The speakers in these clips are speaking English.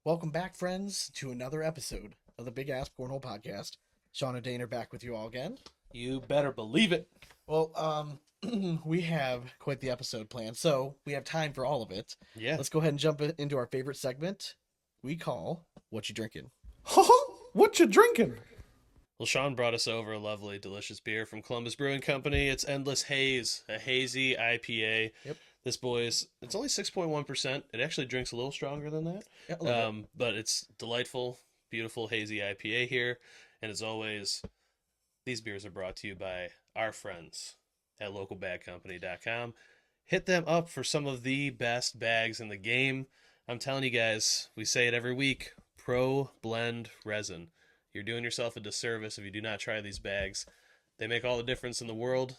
Welcome back, friends, to another episode of the BigAsp Cornhole podcast. Sean and Dane are back with you all again. You better believe it. Well, we have quite the episode planned, so we have time for all of it. Yeah. Let's go ahead and jump into our favorite segment we call What You Drinking? What you drinking? Well, Sean brought us over a lovely, delicious beer from Columbus Brewing Company. It's Endless Haze, a hazy IPA. Yep. This boy's, it's only 6.1%. It actually drinks a little stronger than that. Yeah, a little bit. But it's delightful, beautiful, hazy IPA here. And as always, these beers are brought to you by our friends at localbagcompany.com. Hit them up for some of the best bags in the game. I'm telling you guys, we say it every week, Pro Blend Resin. You're doing yourself a disservice if you do not try these bags. They make all the difference in the world.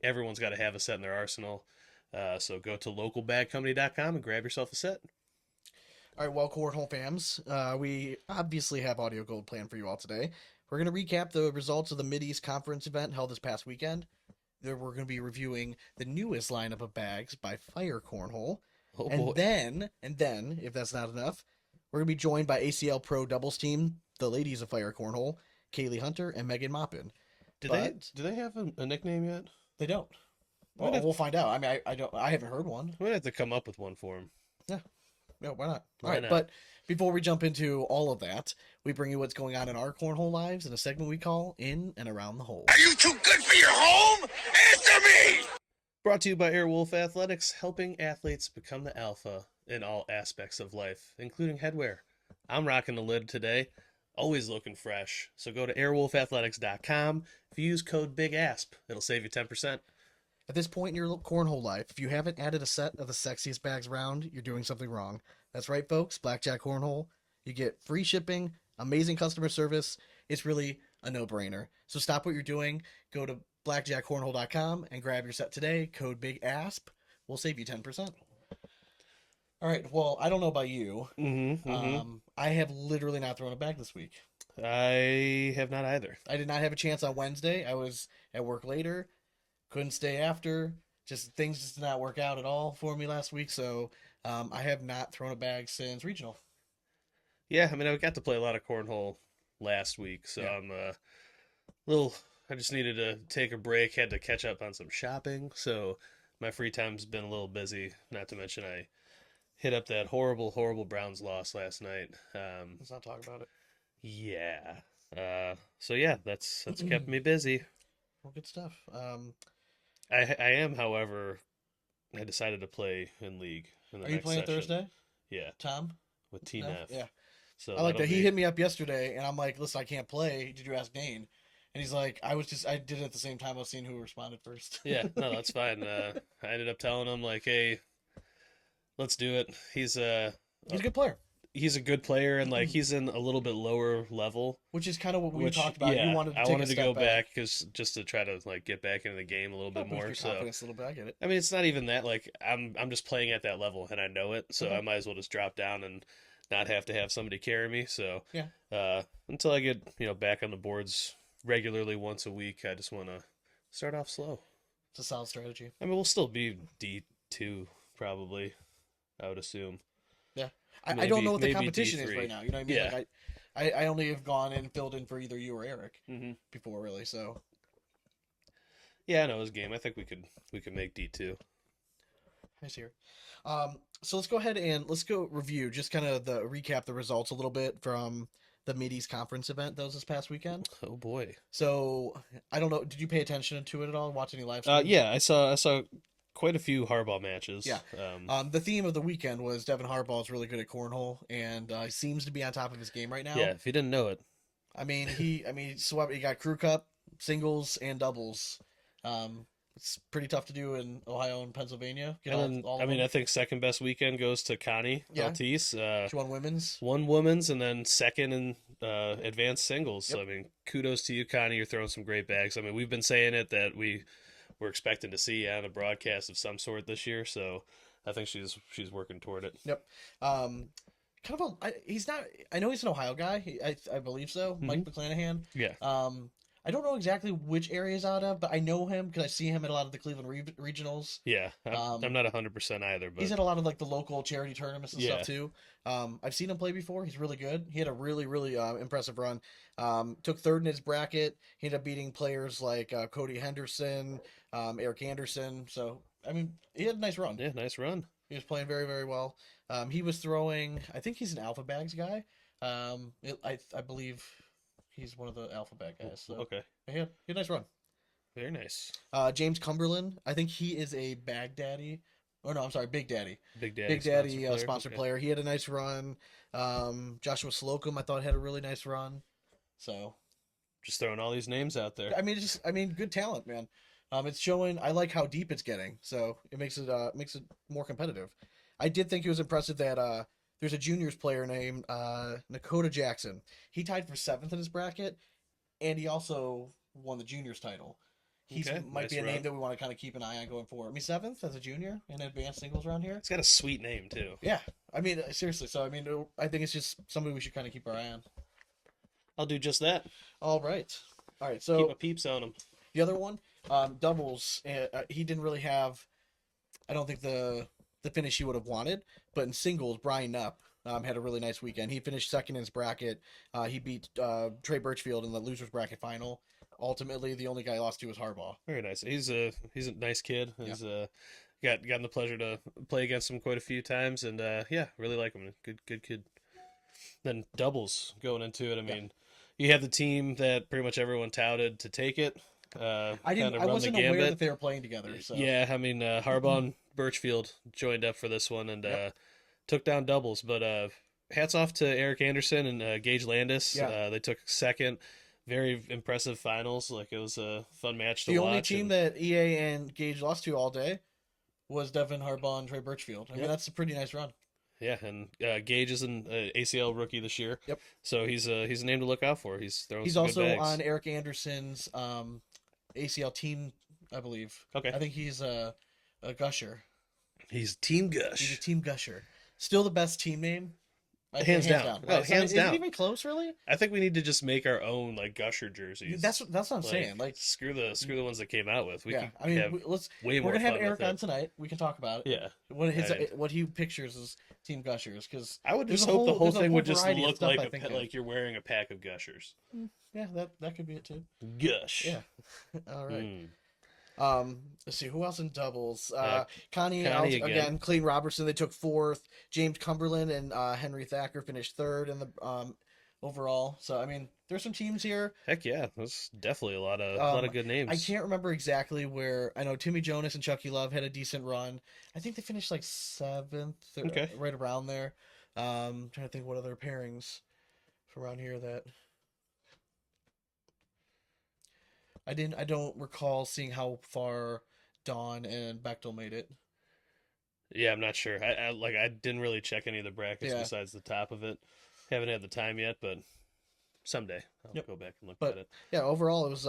Everyone's got to have a set in their arsenal. So go to localbagcompany.com and grab yourself a set. All right, well, Cornhole fans, we obviously have audio gold planned for you all today. We're going to recap the results of the Mideast Conference event held this past weekend. There we're going to be reviewing the newest lineup of bags by Fire Cornhole. Oh, and boy. then, if that's not enough, we're going to be joined by ACL Pro doubles team, the ladies of Fire Cornhole, Kaylee Hunter and Megan Maupin. Do they have a nickname yet? They don't. Might have- We'll find out. I mean, I haven't heard one. We might have to come up with one for them. No, why not? Why All right, not? but before we jump into all of that, we bring you what's going on in our cornhole lives in a segment we call In and Around the Hole. Are you too good for your home? Answer me! Brought to you by Airwolf Athletics, helping athletes become the alpha in all aspects of life, including headwear. I'm rocking the lid today, always looking fresh. So go to airwolfathletics.com. If you use code BIGASP, it'll save you 10%. At this point in your cornhole life, if you haven't added a set of the sexiest bags around, you're doing something wrong. That's right, folks. Blackjack Cornhole. You get free shipping, amazing customer service. It's really a no-brainer. So stop what you're doing. Go to blackjackcornhole.com and grab your set today. Code BIGASP. We'll save you 10%. All right. Well, I don't know about you. I have literally not thrown a bag this week. I have not either. I did not have a chance on Wednesday. I was at work later. Couldn't stay after. Things just did not work out at all for me last week. So I have not thrown a bag since regional. Yeah, I mean, I got to play a lot of cornhole last week, so Yeah. I'm I just needed to take a break, had to catch up on some shopping, so my free time's been a little busy, not to mention I hit up that horrible, horrible Browns loss last night. Let's not talk about it. Yeah. So yeah, that's kept me busy. Well, good stuff. I am, however, I decided to play in league in the Are you next playing session. Thursday, Yeah, With with TNF. Yeah. So I like that'll that. He be- hit me up yesterday, and I'm like, listen, I can't play. Did you ask Dane? And he's like, I did it at the same time. I was seeing who responded first. Yeah, no, that's fine. I ended up telling him like, "Hey, let's do it." He's a good player, He's a good player, and like he's in a little bit lower level. which is kind of what we Which, talked about. yeah, You wanted to I take wanted a to step go back because just to try to like get back into the game a little bit Boost more. your So confidence a little bit. I get it. I mean, it's not even that. Like I'm just playing at that level, and I know it. So Okay. I might as well just drop down and not have to have somebody carry me. So Yeah. Until I get back on the boards regularly once a week, I just want to start off slow. It's a solid strategy. I mean, we'll still be D2 probably, I would assume. Yeah. I Maybe- don't know what the maybe competition is D3. right now. You know what I mean? Yeah. Like I only have gone and filled in for either you or Eric Mm-hmm. before, really. So Yeah, I know his game. I think we could make D2. I see her. So let's go ahead and let's go review just kind of recap the results a little bit from the Mideast Conference event that was this past weekend. Oh boy. So I don't know. Did you pay attention to it at all? Watch any live streams? Yeah, I saw quite a few hardball matches. Yeah. The theme of the weekend was Devin Harbaugh is really good at cornhole and he seems to be on top of his game right now. Yeah, if you didn't know it. I mean, he swept. He got crew cup, singles, and doubles. It's pretty tough to do in Ohio and Pennsylvania. Get And all- then, all of I mean, them. I think second best weekend goes to Connie Yeah. Altice. She won women's. One women's and then second in advanced singles. So, Yep. I mean, kudos to you, Connie. You're throwing some great bags. I mean, we've been saying it that we're expecting to see on a broadcast of some sort this year. So I think she's working toward it. Yep. Kind of he's not. I know he's an Ohio guy. I believe so. Mike McClanahan. Yeah. I don't know exactly which area he's out of, but I know him because I see him at a lot of the Cleveland regionals. Yeah, I'm Um, not 100% either, but he's at a lot of like the local charity tournaments and yeah, stuff too. I've seen him play before. He's really good. He had a really impressive run. Took third in his bracket. He ended up beating players like Cody Henderson, Eric Anderson. So I mean, he had a nice run. yeah, nice run. He was playing very well. He was throwing. I think he's an Alpha Bags guy. I believe he's one of the Alpha Bag guys. So Okay, he had a nice run. very nice. James Cumberland. I think he is a Bag Daddy. Oh no, I'm sorry, Big Daddy. Big Daddy, Big Daddy player. sponsored Okay. player. He had a nice run. Joshua Slocum, I thought had a really nice run. So Just throwing all these names out there. I mean, good talent, man. It's showing. I like how deep it's getting. So it makes it more competitive. I did think it was impressive that there's a juniors player named Nakota Jackson. He tied for 7th in his bracket, and he also won the juniors title. He's Okay, might nice be a name run. that we want to kind of keep an eye on going forward. I mean, 7th as a junior in advanced singles around here. It's got a sweet name too. Yeah, I mean, seriously. So I mean, I think it's just somebody we should kind of keep our eye on. I'll do just that. All right. Keep So my peeps on them. the other one, doubles. He didn't really have. I don't think the finish he would have wanted, but in singles, Brian Knupp had a really nice weekend. He finished 2nd in his bracket. He beat Trey Birchfield in the losers bracket final. Ultimately, the only guy he lost to was Harbaugh. Very nice. He's a nice kid. He's gotten the pleasure to play against him quite a few times, and yeah, really like him. Good kid. Then doubles going into it. I mean, you have the team that pretty much everyone touted to take it. I kinda run wasn't the aware gambit. that they were playing together. So Yeah, I mean, Harbaugh and Birchfield joined up for this one and took down doubles. But hats off to Eric Anderson and Gage Landis. Yeah. They took 2nd. Very impressive finals. Like, it was a fun match to the watch. only team and- that EA and Gage lost to all day was Devin Harbaugh and Trey Birchfield. I mean, Yep. that's a pretty nice run. Yeah, and Gage is an ACL rookie this year. Yep. So he's a name to look out for. He's throwing He's some also good bags. on Eric Anderson's ACL team, I believe. Okay. I think he's a gusher. He's Team He's Gush. a team gusher. Still the best team name. Hands down. Oh, Right? So hands is down. it even close, really? I think we need to just make our own like Gusher jerseys. That's what I'm saying. Like, screw the ones that came out with. We yeah. can I mean, have let's. way more We're gonna have fun Eric with on it. tonight. We can talk about it. Yeah. What what he pictures as team gushers, because I would There's just a hope the whole- whole there's a thing whole would just variety of look stuff like I think of. like you're wearing a pack of Gushers. yeah, that could be it too. Gush. Yeah. All right. Mm. Let's see who else in doubles. Connie Connie again. again. Clayton Robertson, they took 4th. James Cumberland and Henry Thacker finished 3rd in the overall. So I mean, there's some teams here. Heck yeah, that's definitely a lot of good names. I can't remember exactly where. I know Timmy Jonas and Chucky Love had a decent run. I think they finished like 7th, or Okay. right around there. Trying to think what other pairings from around here that I don't recall seeing how far Dawn and Bechtel made it. Yeah, I'm not sure. I didn't really check any of the brackets Yeah. besides the top of it. Haven't had the time yet, but someday I'll Yep. go back and look But- at it. Yeah, overall it was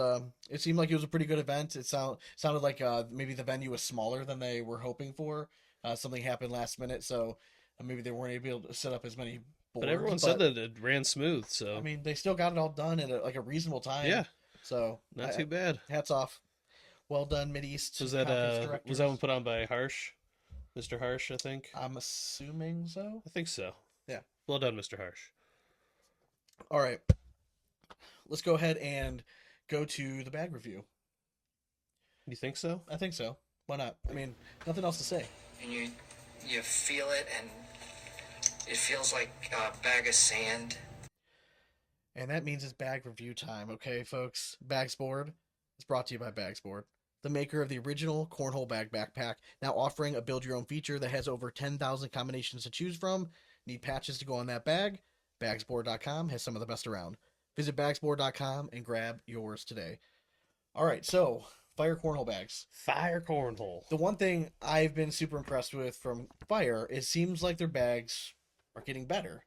it seemed like it was a pretty good event. It sounded like maybe the venue was smaller than they were hoping for. Something happened last minute, so maybe they weren't able to set up as many boards. But everyone said that it ran smooth, so I mean, they still got it all done in a reasonable time. yeah, So not too bad. hats off. Well done, Mideast. Was that Conference was directors. that one put on by Harsh, Mr. Harsh? I think. I'm assuming so. I think so. Yeah. Well done, Mr. Harsh. All right. Let's go ahead and go to the bag review. You think so? I think so. Why not? I mean, nothing else to say. And you feel it, and it feels like a bag of sand. And that means it's bag review time, okay, folks? Bagsboard is brought to you by Bagsboard, the maker of the original Cornhole Bag Backpack, now offering a build-your-own feature that has over 10,000 combinations to choose from. Need patches to go on that bag? Bagsboard.com has some of the best around. Visit bagsboard.com and grab yours today. All right, so Fire Cornhole bags. Fire Cornhole. The one thing I've been super impressed with from Fire, it seems like their bags are getting better.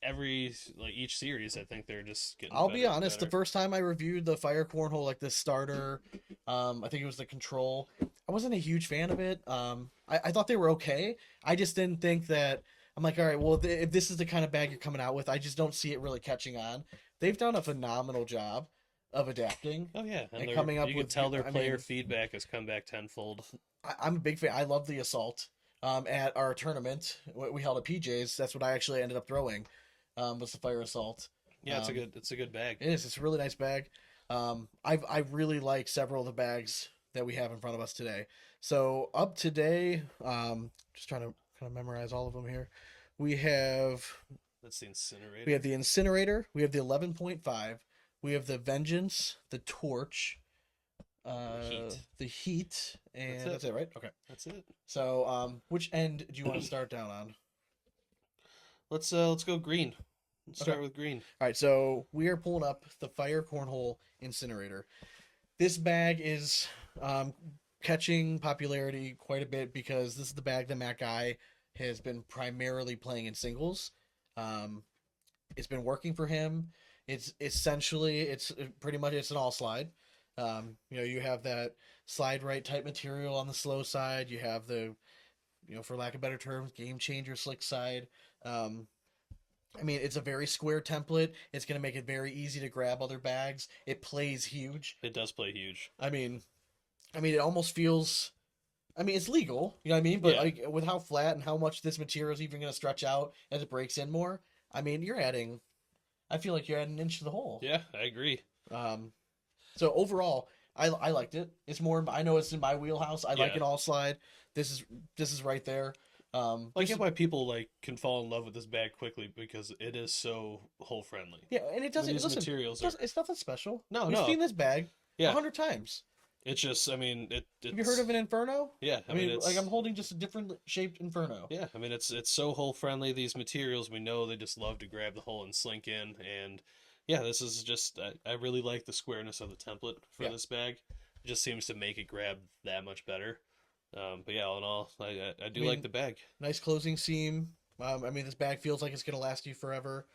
Each series, I think they're just getting. I'll better be and honest, the better. first time I reviewed the Fire Cornhole, like the starter, I think it was the control, I wasn't a huge fan of it. I thought they were okay. I just didn't think that, I'm like, all right, well, if this is the kind of bag you're coming out with, I just don't see it really catching on. They've done a phenomenal job. of adapting. Oh yeah, And they're- coming up you with- can tell their I player mean- feedback has come back tenfold. I'm a big fan. I love the assault. At our tournament, we held at PJ's. That's what I actually ended up throwing. Was the fire assault. Yeah, Um, it's a good bag. It is. It's a really nice bag. I really like several of the bags that we have in front of us today. So up today, just trying to kind of memorize all of them here. We have That's the incinerator. we have the incinerator. We have the 11.5. We have the vengeance, the torch, the heat, and That's it. that's it, right? Okay. That's it. So which end do you want to start down on? Let's go green. Let's start with green. All right, so we are pulling up the Fire Cornhole Incinerator. This bag is catching popularity quite a bit because this is the bag that Matt Guy has been primarily playing in singles. It's been working for him. It's pretty much it's an all slide. You have that slide right type material on the slow side. You have the, for lack of better terms, game changer slick side. It's a very square template. It's going to make it very easy to grab other bags. It plays huge. It does play huge. It almost feels. It's legal. You know what I mean? But Yeah. like with how flat and how much this material is even going to stretch out as it breaks in more. You're adding. I feel like you're adding an inch to the hole. Yeah, I agree. So overall, I liked it. It's more. I know it's in my wheelhouse. I like Yeah. an all slide. This is right there. I get why people can fall in love with this bag quickly because it is so hole friendly. Yeah, and it doesn't. These Listen, materials it's nothing special. No, We've no. seen this bag Yeah. 100 times. It's just, Have you heard of an Inferno? Yeah, it's I'm holding just a different shaped Inferno. Yeah, it's so hole friendly. These materials, we know they just love to grab the hole and slink in. And yeah, this is just I really like the squareness of the template for this bag. It just seems to make it grab that much better. But yeah, all in all, I do like the bag. Nice closing seam. This bag feels like it's gonna last you forever.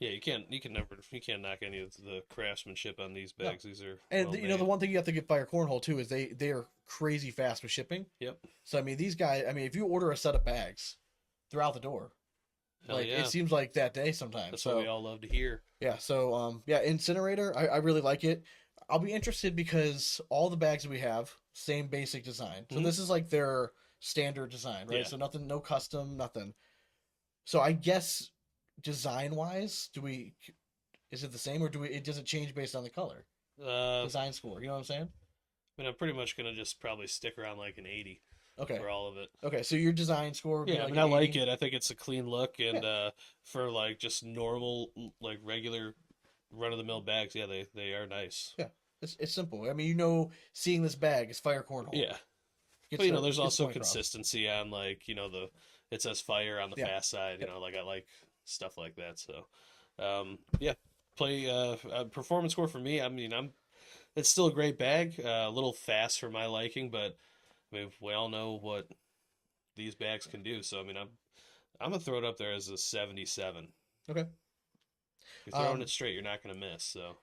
Yeah, you can't knock any of the craftsmanship on these bags. These are And well the made. one thing you have to give Fire Cornhole too is they are crazy fast with shipping. Yep. So these guys, if you order a set of bags, they're out the door. Hell yeah. It seems like that day sometimes. That's what we all love to hear. Yeah, so Incinerator, I really like it. I'll be interested because all the bags that we have, same basic design. So this is like their standard design, right? Yeah. So nothing, no custom, nothing. So I guess design wise, is it the same or does it change based on the color? Design score, you know what I'm saying? I'm pretty much gonna just probably stick around like an 80 Okay. for all of it. Okay, so your design score would be Yeah, like I an like 80? it. I think it's a clean look, and for like just normal, like regular run of the mill bags, yeah, they are nice. Yeah, it's simple. Seeing this bag is Fire Cornhole. Yeah, Gets but the- there's gets the also point across. consistency on like it says fire on the Yeah. fast side. Like I like stuff like that. So, play performance score for me. It's still a great bag. A little fast for my liking, but we all know what these bags can do. So I'm gonna throw it up there as a 77. Okay. You're throwing it straight, you're not gonna miss. So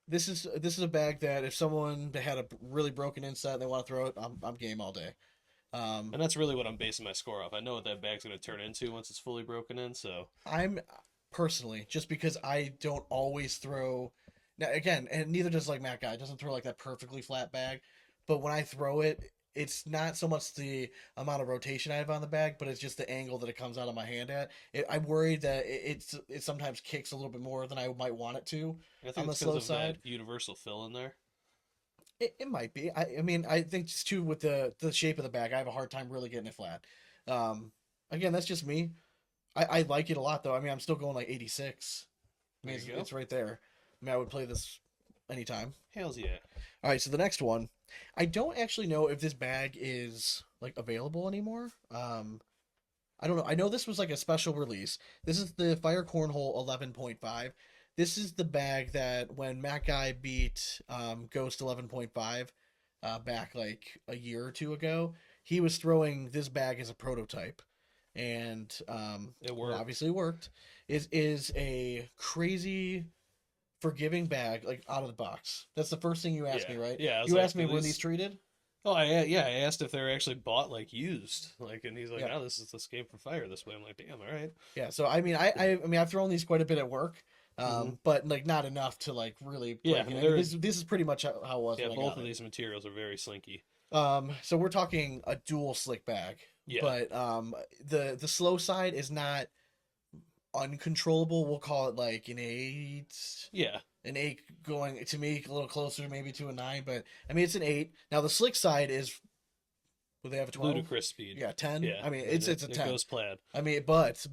This is a bag that if someone that had a really broken inset and they want to throw it, I'm game all day. and that's really what I'm basing my score off. I know what that bag's gonna turn into once it's fully broken in. So I'm personally, just because I don't always throw now again, and neither does like Matt Guy doesn't throw like that perfectly flat bag, but when I throw it, it's not so much the amount of rotation I have on the bag, but it's just the angle that it comes out of my hand at. I'm worried that it sometimes kicks a little bit more than I might want it to. I think On the it's slow because of side? that universal fill in there. It might be. I think just too with the shape of the bag, I have a hard time really getting it flat. Again, that's just me. I like it a lot though. I'm still going like 86. There you go. It's right there. I would play this anytime. Hells yeah. All right, so the next one, I don't actually know if this bag is like available anymore. I don't know. I know this was like a special release. This is the Fire Cornhole 11.5. This is the bag that when Matt Guy beat Ghost 11.5 back like a year or two ago, he was throwing this bag as a prototype, and It worked. obviously worked. Is a crazy forgiving bag like out of the box. That's the first thing you asked Yeah. me, right? Yeah, I was You like, asked me "Are were these- these treated? Oh, I asked if they were actually bought like used, and he's like, Yeah. "No, this came from Fire this way." I'm like, "Damn, all right." Yeah. So I've thrown these quite a bit at work. but like not enough to like really Yeah, break it. they're- This is pretty much how it was Yeah, when I both got of it. these materials are very slinky. So we're talking a dual slick bag, Yeah. but the slow side is not uncontrollable. We'll call it like Yeah, an 8 going to me a little closer maybe to a 9, but I mean it's an 8. Now the slick side is, would they have a 12? ludicrous speed. Yeah, 10. Yeah, I mean and it's a it 10. goes plaid. I mean but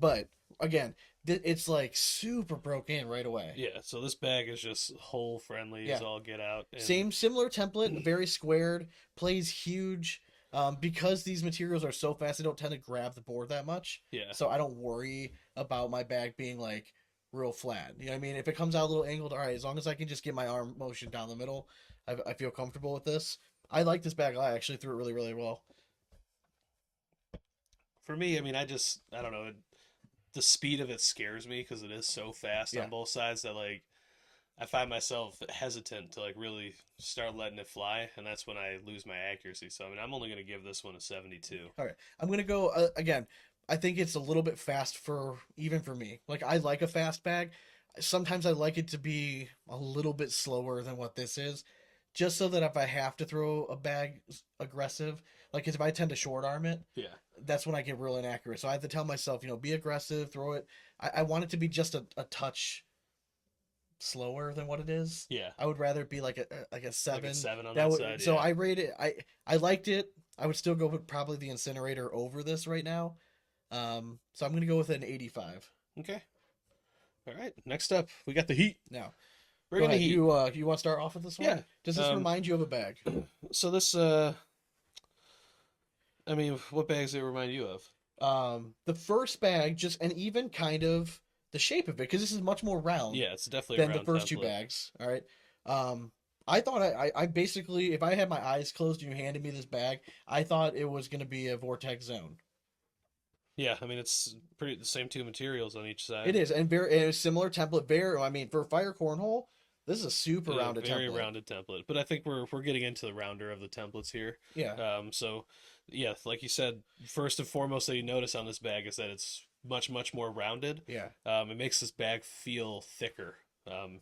again, it's like super broke in right away. Yeah, so this bag is just hole friendly Yeah. as all get out. And Similar template, very squared, plays huge. Because these materials are so fast, they don't tend to grab the board that much. Yeah, So I don't worry about my bag being like real flat. You know what I mean? If it comes out a little angled, all right, as long as I can just get my arm motion down the middle, I feel comfortable with this. I like this bag. I actually threw it really, really well. for me, I mean, I don't know. The speed of it scares me because it is so fast Yeah. on both sides that like I find myself hesitant to like really start letting it fly, and that's when I lose my accuracy. So I mean, I'm only gonna give this one a 72. All right, I'm gonna go again. I think it's a little bit fast for even for me. Like I like a fast bag. Sometimes I like it to be a little bit slower than what this is, just so that if I have to throw a bag aggressive, like if I tend to short arm it, Yeah, that's when I get real inaccurate. So I have to tell myself, be aggressive, throw it. I want it to be just a touch slower than what it is. yeah, I would rather it be like a 7. like a 7 on That that would, side. so Yeah. I rate it. I liked it. I would still go with probably the incinerator over this right now. So I'm gonna go with an 85. Okay. All right. Next up, we got the heat. Now, Bring go in the ahead. heat. You want to start off with this one? Yeah. Does this remind you of a bag? So this, I mean, what bags do it remind you of? The first bag, just and even kind of the shape of it, because this is much more round. Yeah, it's definitely than a the round first two template. bags. All right. I thought I basically, if I had my eyes closed and you handed me this bag, I thought it was going to be a vortex zone. Yeah, I mean it's pretty the same two materials on each side. It is, and very a similar template. I mean, for Fire Cornhole, this is a super rounded very template. rounded template. But I think we're getting into the rounder of the templates here. Yeah. So yeah, like you said, first and foremost that you notice on this bag is that it's much more rounded. Yeah. It makes this bag feel thicker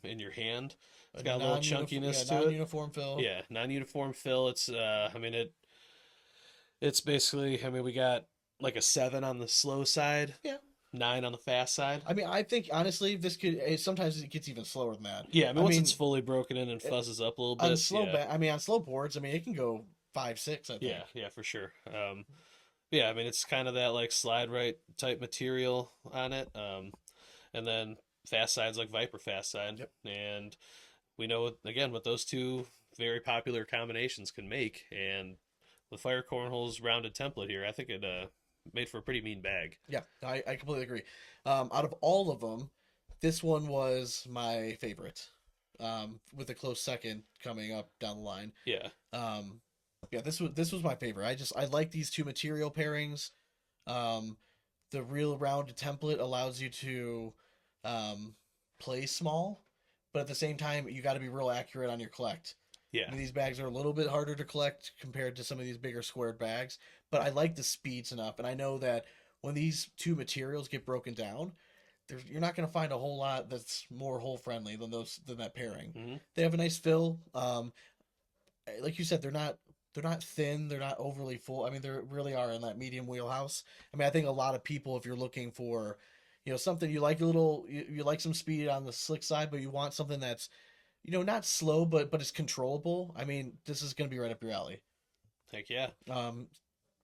in your hand. It's got a little chunkiness to it. Non-uniform fill. Yeah, non-uniform fill. It's I mean it's basically, I mean, we got like a 7 on the slow side. Yeah. 9 on the fast side. I mean, I think honestly, this sometimes it gets even slower than that. Yeah, I mean, once it's fully broken in and fuzzes up a little bit. On slow yeah. on slow boards, I mean, it can go 5, 6. I think. Yeah, for sure. Yeah, I mean, it's kind of that like slide right type material on it. And then fast side's like Viper fast side. Yep. And we know again what those two very popular combinations can make. And the Fire Cornhole's rounded template here, I think it made for a pretty mean bag. Yeah, I completely agree. Out of all of them, this one was my favorite, with a close second coming up down the line. Yeah. Yeah, this was my favorite. I like these two material pairings. The real rounded template allows you to play small, but at the same time, you got to be real accurate on your collect. Yeah. I mean, these bags are a little bit harder to collect compared to some of these bigger squared bags, but I like the speeds enough, and I know that when these two materials get broken down, you're not going to find a whole lot that's more hole friendly than that pairing. Mm-hmm. They have a nice fill. Like you said, they're not thin, they're not overly full. I mean, they really are in that medium wheelhouse. I mean, I think a lot of people, if you're looking for, something you like you like some speed on the slick side, but you want something that's not slow, but it's controllable. I mean, this is going to be right up your alley. Heck yeah.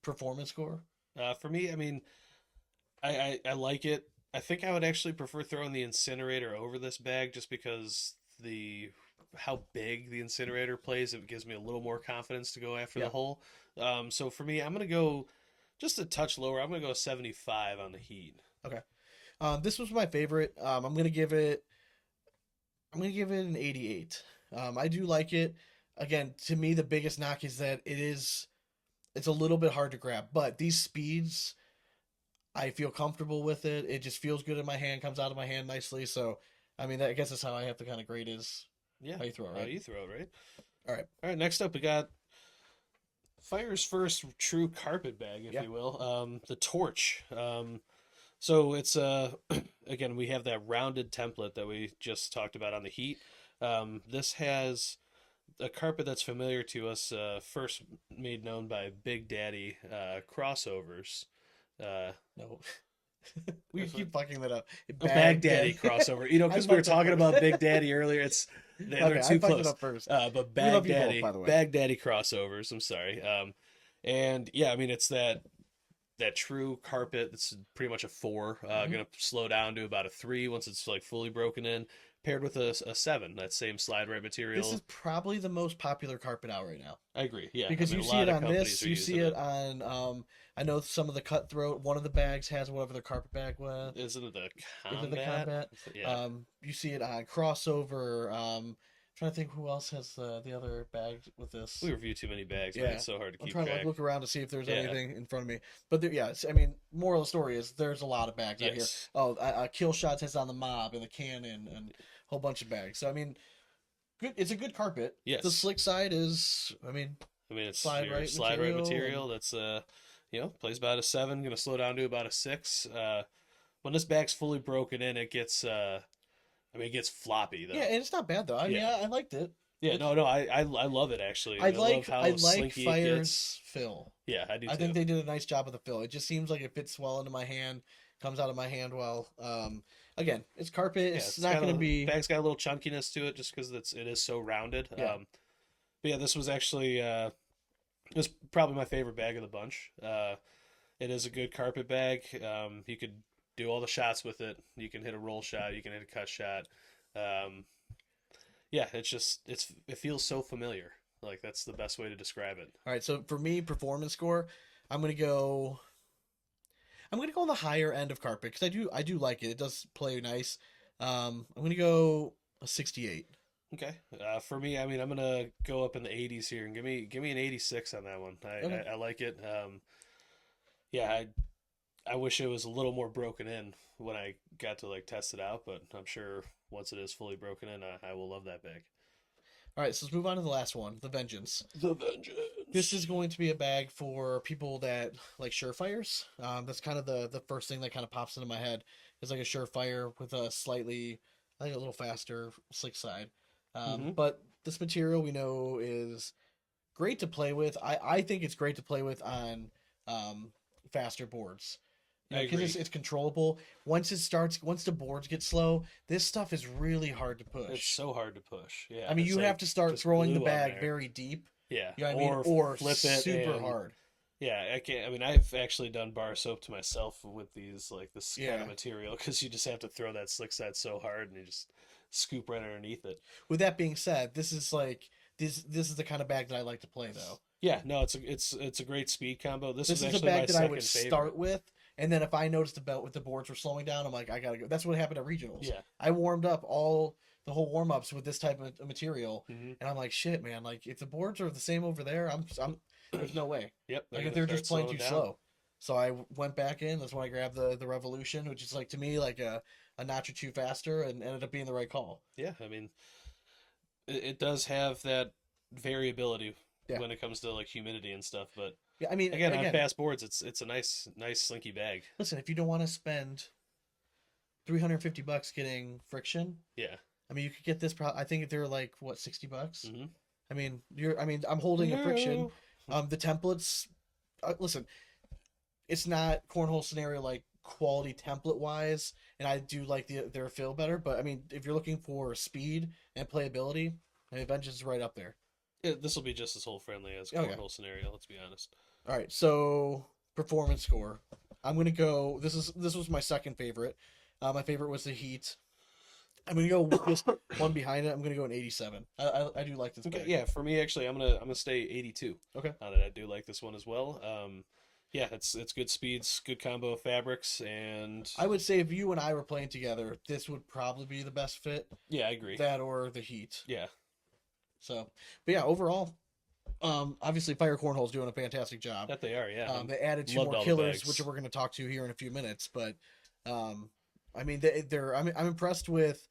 Performance score? For me, I mean, I like it. I think I would actually prefer throwing the incinerator over this bag just because how big the incinerator plays, it gives me a little more confidence to go after the hole. So for me, I'm going to go just a touch lower. I'm going to go 75 on the heat. Okay. This was my favorite. I'm going to give it an 88. I do like it. Again, to me, the biggest knock is that it's a little bit hard to grab, but these speeds, I feel comfortable with it. It just feels good in my hand, comes out of my hand nicely. So, I mean, I guess that's how I have to kind of grade is Yeah. how you throw it, How right? you throw it, right? All right. All right, next up we got Fire's first true carpet bag, if you will. The Torch. So it's again, we have that rounded template that we just talked about on the Heat. This has a carpet that's familiar to us, first made known by Big Daddy crossovers. No. We keep fucking that up. Bag Daddy crossover. You know, because we were fucked up talking first. about Big Daddy earlier. They're Okay, too I fucked it close. up first. But We love you both, Daddy, by the way. Bag Daddy crossovers. I'm sorry. And yeah, I mean it's that true carpet that's pretty much a 4. Gonna slow down to about a 3 once it's like fully broken in, paired with a 7. That same slide right material. This is probably the most popular carpet out right now. I agree. Yeah, Because I mean, you a see lot it of on companies this, are you see using it on I know some of the Cutthroat, one of the bags has whatever their carpet bag was. Isn't it the combat? Is it the combat? Yeah. You see it on crossover. Trying to think who else has the other bag with this. We review too many bags, man. Yeah. It's so hard to I'm keep trying track. to like, look around to see if there's Yeah. anything in front of me. But there, yeah, I mean, moral of the story is there's a lot of bags out here. Yes. Oh, Kill Shots has on the Mob and the Cannon and a whole bunch of bags. So I mean, good. It's a good carpet. Yes. The slick side is, I mean, It's slide your right slide right material material. That's plays about a 7. Gonna slow down to about a 6. When this bag's fully broken in, it gets it gets floppy though. yeah, and it's not bad though. I mean, Yeah. I liked it. Yeah, no, I love it actually. I love how I like slinky it gets. Fire's fill. Yeah, I do too. I think they did a nice job with the fill. It just seems like it fits well into my hand, comes out of my hand well. Again, it's carpet. Yeah, It's not going to be. Bag's got a little chunkiness to it just because it is so rounded. Yeah. But yeah, this was actually it was probably my favorite bag of the bunch. It is a good carpet bag. You could do all the shots with it. You can hit a roll shot. You can hit a cut shot. Yeah, it feels so familiar. Like that's the best way to describe it. All right, so for me, performance score, I'm gonna go on the higher end of carpet because I do like it. It does play nice. I'm gonna go a 68. Okay. For me, I mean, I'm gonna go up in the 80s here and give me an 86 on that one. Okay. I like it. Yeah, I wish it was a little more broken in when I got to like test it out, but I'm sure once it is fully broken in, I will love that bag. All right, so let's move on to the last one, the Vengeance. The Vengeance. This is going to be a bag for people that like surefires. That's kind of the first thing that kind of pops into my head is like a surefire with a slightly, I think a little faster slick side. But this material we know is great to play with. I think it's great to play with on faster boards. I Because agree. it's controllable. Once the boards get slow, this stuff is really hard to push. It's so hard to push. Yeah. I mean, it's you like have to start just throwing the glue on bag there. very deep. Yeah. You know what I mean? Or flip it super and- hard. Yeah, I can't. I mean, I've actually done bar soap to myself with this kind Yeah. of material because you just have to throw that slick side so hard and you just scoop right underneath it. With that being said, this is the kind of bag that I like to play though. Yeah, no, it's a great speed combo. This This is is a actually my bag that I second would favorite. start with, and then if I noticed the boards were slowing down, I'm like, I gotta go. That's what happened at regionals. Yeah. I warmed up the whole warm ups with this type of material, Mhm. and I'm like, shit, man. Like if the boards are the same over there, I'm there's no way. Yep. Like gonna if they're start just playing too slowing down. slow. So I went back in. That's when I grabbed the Revolution, which is like to me like a notch or two faster, and ended up being the right call. Yeah, I mean, it does have that variability Yeah. when it comes to like humidity and stuff, but Yeah, I mean, again, on fast boards, it's a nice slinky bag. listen, if you don't want to spend $350 getting friction, Yeah. I mean, you could get this. I think they're like what, $60. Mhm. I mean, I'm holding a friction. The templates. Listen, it's not cornhole scenario like quality template wise, and I do like their feel better. But I mean, if you're looking for speed and playability, I mean, Vengeance is right up there. This will be just as hole friendly as Okay. cornhole scenario. Let's be honest. All right, so performance score. I'm gonna go. This was my second favorite. My favorite was the Heat. I'm gonna go with this one behind it. I'm gonna go an 87. I do like this. Okay, bag. yeah. For me, actually, I'm gonna stay 82. Okay. On it, I do like this one as well. Yeah, it's good speeds, good combo of fabrics, and I would say if you and I were playing together, this would probably be the best fit. yeah, I agree. That or the Heat. Yeah, So, but yeah, overall, obviously Fire Cornhole's doing a fantastic job. that they are. Yeah, They added two loved more all the killers, bags. which we're going to talk to here in a few minutes. But, I mean, I'm impressed with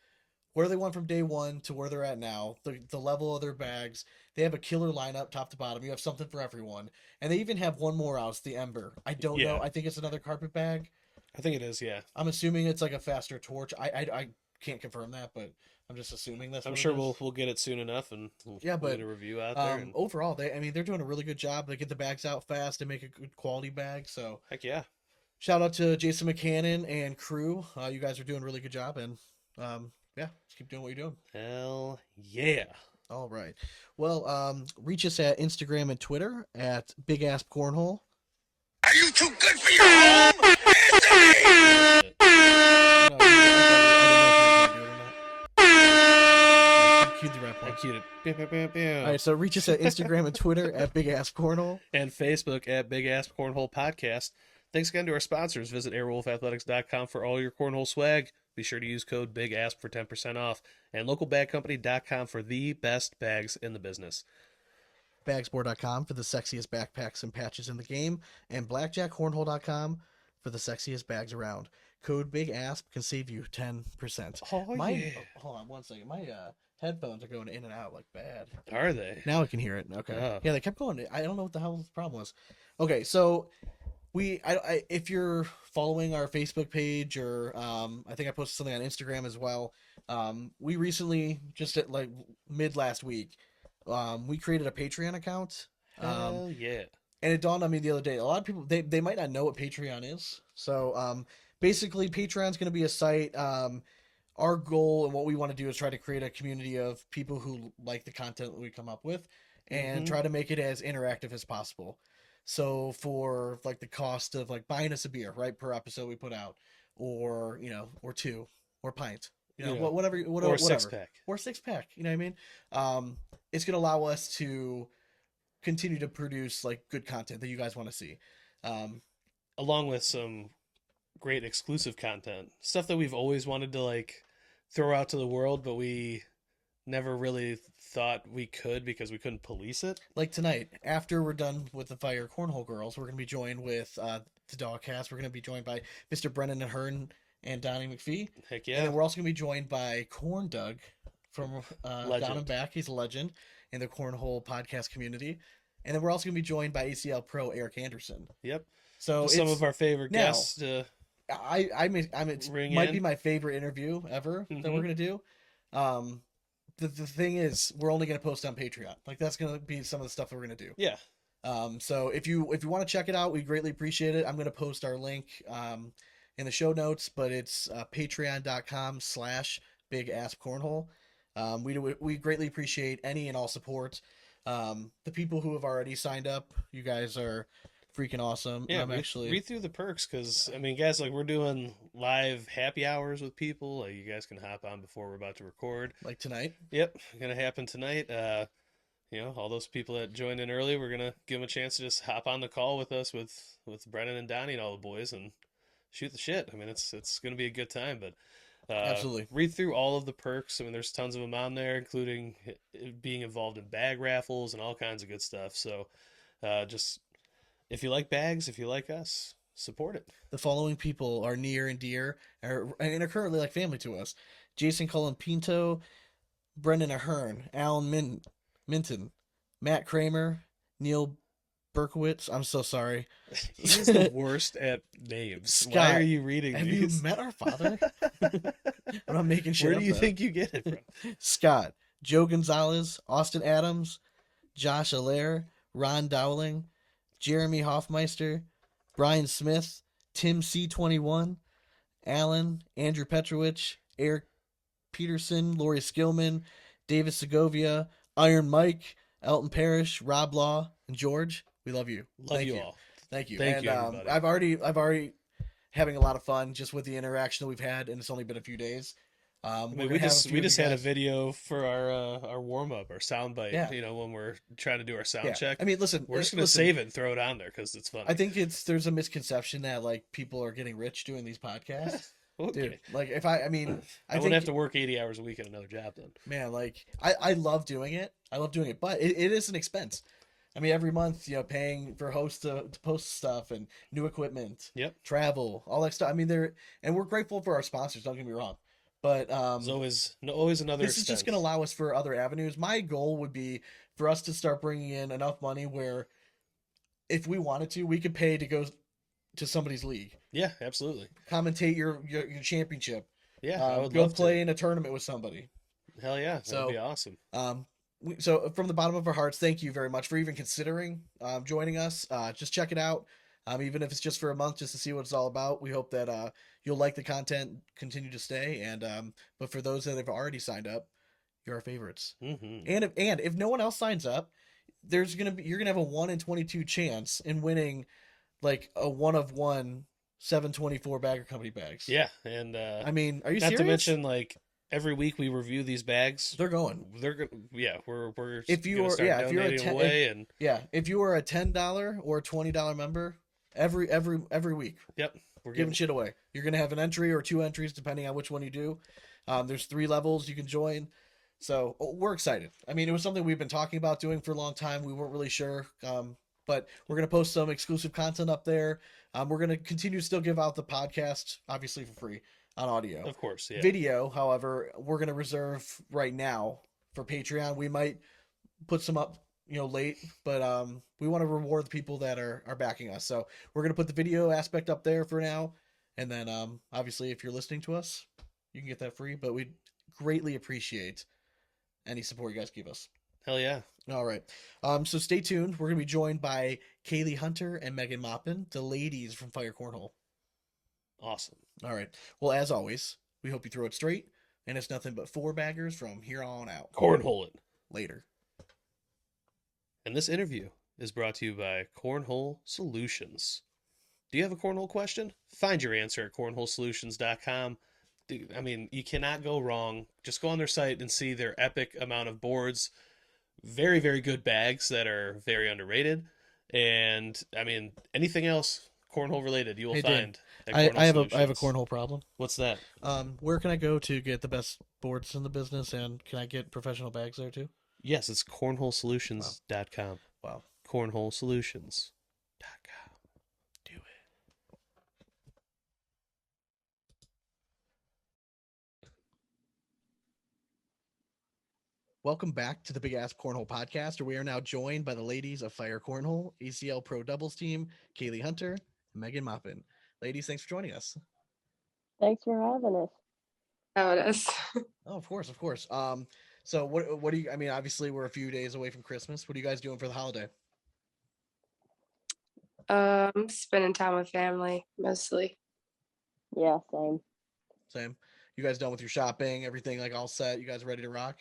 where they went from day one to where they're at now. The level of their bags. They have a killer lineup, top to bottom. You have something for everyone, and they even have one more out. It's the Ember. I don't Yeah. know. I think it's another carpet bag. I think it is, yeah. I'm assuming it's like a faster torch. I can't confirm that, but I'm just assuming that's. I'm what sure it is. we'll get it soon enough, and we'll Yeah, we'll but get a review out there. And overall, they're doing a really good job. They get the bags out fast. They make a good quality bag. So heck yeah. shout out to Jason McCannon and crew. You guys are doing a really good job, and yeah, just keep doing what you're doing. Hell yeah. All right. Well, reach us at Instagram and Twitter at BigAsp Cornhole. Are you too good for your home? Answer me! No, I didn't know if you were gonna do it or not. I cued the rap I one. cued it. Pew, pew, pew, pew. All right, so reach us at Instagram and Twitter at BigAsp Cornhole. And Facebook at BigAsp Cornhole Podcast. Thanks again to our sponsors. Visit airwolfathletics.com for all your cornhole swag. Be sure to use code BIGASP for 10% off. And localbagcompany.com for the best bags in the business. Bagsport.com for the sexiest backpacks and patches in the game. And blackjackhornhole.com for the sexiest bags around. Code BIGASP can save you 10%. Oh, yeah. Hold on one second. My headphones are going in and out like bad. Are they? Now I can hear it. Okay. Oh. Yeah, they kept going. I don't know what the hell the problem was. Okay, so if you're following our Facebook page or I think I posted something on Instagram as well. We recently, just at like mid last week, we created a Patreon account. Hell yeah. And it dawned on me the other day. A lot of people they might not know what Patreon is. So basically, Patreon's going to be a site. Our goal and what we want to do is try to create a community of people who like the content that we come up with, and try to make it as interactive as possible. So for like the cost of like buying us a beer, right, per episode we put out, or or two, or pint, whatever, Or six pack. or six pack, you know what I mean? It's gonna allow us to continue to produce like good content that you guys want to see. Along with some great exclusive content, stuff that we've always wanted to like throw out to the world, but we never really thought we could because we couldn't police it. Like tonight, after we're done with the Fire Cornhole girls, we're gonna be joined with the Dogcast. We're gonna be joined by Mr. Brennan and Hearn and Donnie McPhee. Heck And yeah. then we're also gonna be joined by Corn Doug from Down Legend. and Back. He's a legend in the Cornhole podcast community. And then we're also gonna be joined by ACL Pro Eric Anderson. Yep. So Some it's, of our favorite now, guests. it Ring might in. be my favorite interview ever that we're gonna do. The thing is, we're only gonna post on Patreon. Like that's gonna be some of the stuff that we're gonna do. Yeah. So if you want to check it out, we greatly appreciate it. I'm gonna post our link in the show notes, but it's patreon.com/BigAspCornhole. We greatly appreciate any and all support. The people who have already signed up, you guys are freaking awesome. Yeah, I'm actually read through the perks because I mean, guys, like we're doing live happy hours with people. Like you guys can hop on before we're about to record. like tonight. Yep, gonna happen tonight. All those people that joined in early, we're gonna give them a chance to just hop on the call with us with Brennan and Donnie and all the boys and shoot the shit. I mean, it's gonna be a good time. But Absolutely. read through all of the perks. I mean, there's tons of them on there, including being involved in bag raffles and all kinds of good stuff. So just if you like bags, if you like us, support it. The following people are near and dear and are currently like family to us: Jason Cullen Pinto, Brendan Ahern, Alan Minton, Matt Kramer, Neil Berkowitz. I'm so sorry. He's the worst at names. Scott, Why are you reading Have these? you met our father? I'm not making shit Where up, do you though. think you get it from? Scott, Joe Gonzalez, Austin Adams, Josh Allaire, Ron Dowling, Jeremy Hoffmeister, Brian Smith, Tim C21, Alan, Andrew Petrovich, Eric Peterson, Lori Skillman, David Segovia, Iron Mike, Elton Parrish, Rob Law, and George. We love you. Love you all. Thank you. Thank and, you, everybody. I've already having a lot of fun just with the interaction that we've had, and it's only been a few days. I mean, we just had a video for our warm up, our sound bite. Yeah. When we're trying to do our sound check. I mean, listen, we're just gonna save it and throw it on there because it's fun. I think there's a misconception that like people are getting rich doing these podcasts. Okay. Dude, like if I I think wouldn't have to work 80 hours a week at another job then. man, like I love doing it. But it is an expense. I mean, every month, paying for hosts to post stuff and new equipment, Yep. travel, all that stuff. I mean, we're grateful for our sponsors. Don't get me wrong, but There's always another. this is just going to allow us for other avenues. My goal would be for us to start bringing in enough money where, if we wanted to, we could pay to go to somebody's league. Yeah, absolutely. Commentate your championship. Yeah, I would Go love play to. in a tournament with somebody. Hell yeah, that'd So, be awesome. So from the bottom of our hearts, thank you very much for even considering joining us. Just check it out, even if it's just for a month, just to see what it's all about. We hope that you'll like the content, continue to stay, and but for those that have already signed up, you're our favorites. Mm-hmm. And if no one else signs up, you're gonna have a 1 in 22 chance in winning like a 1 of 1 724 Bagger Company bags. Yeah, and I mean, are you not serious? to mention like every week we review these bags. They're going. Yeah, we're If you gonna are start yeah, if you're a donating 10, away and if you are a $10 or a $20 member, every week, yep, we're giving giving shit away. You're gonna have an entry or 2 entries depending on which one you do. There's 3 levels you can join. So we're excited. I mean, it was something we've been talking about doing for a long time. We weren't really sure, but we're gonna post some exclusive content up there. We're gonna continue to still give out the podcast, obviously for free on audio. of course, yeah. Video, however, we're gonna reserve right now for Patreon. We might put some up, late, but we want to reward the people that are backing us. So we're gonna put the video aspect up there for now, and then obviously if you're listening to us, you can get that free. But we'd greatly appreciate any support you guys give us. Hell yeah. All right. So stay tuned. We're gonna be joined by Kaylee Hunter and Megan Maupin, the ladies from Fire Cornhole. Awesome. All right. Well, as always, we hope you throw it straight, and it's nothing but 4 baggers from here on out. Cornhole it. Later. And this interview is brought to you by Cornhole Solutions. Do you have a cornhole question? Find your answer at cornholesolutions.com. I mean, you cannot go wrong. Just go on their site and see their epic amount of boards. Very, very good bags that are very underrated. And, I mean, anything else cornhole related you will Hey, Dan, find at I have a Solutions. cornhole problem. What's that? Where can I go to get the best boards in the business, and can I get professional bags there too? Yes, it's cornholesolutions.com. Wow. Cornholesolutions.com. Do it. Welcome back to the BigAsp Cornhole podcast, where we are now joined by the ladies of Fire Cornhole, ACL Pro Doubles team, Kaylee Hunter, and Megan Maupin. Ladies, thanks for joining us. Thanks for having us. Oh, it is. Oh, of course, of course. So what do you? I mean, obviously we're a few days away from Christmas. What are you guys doing for the holiday? Spending time with family mostly. Yeah, same. Same. You guys done with your shopping? Everything like all set? You guys ready to rock?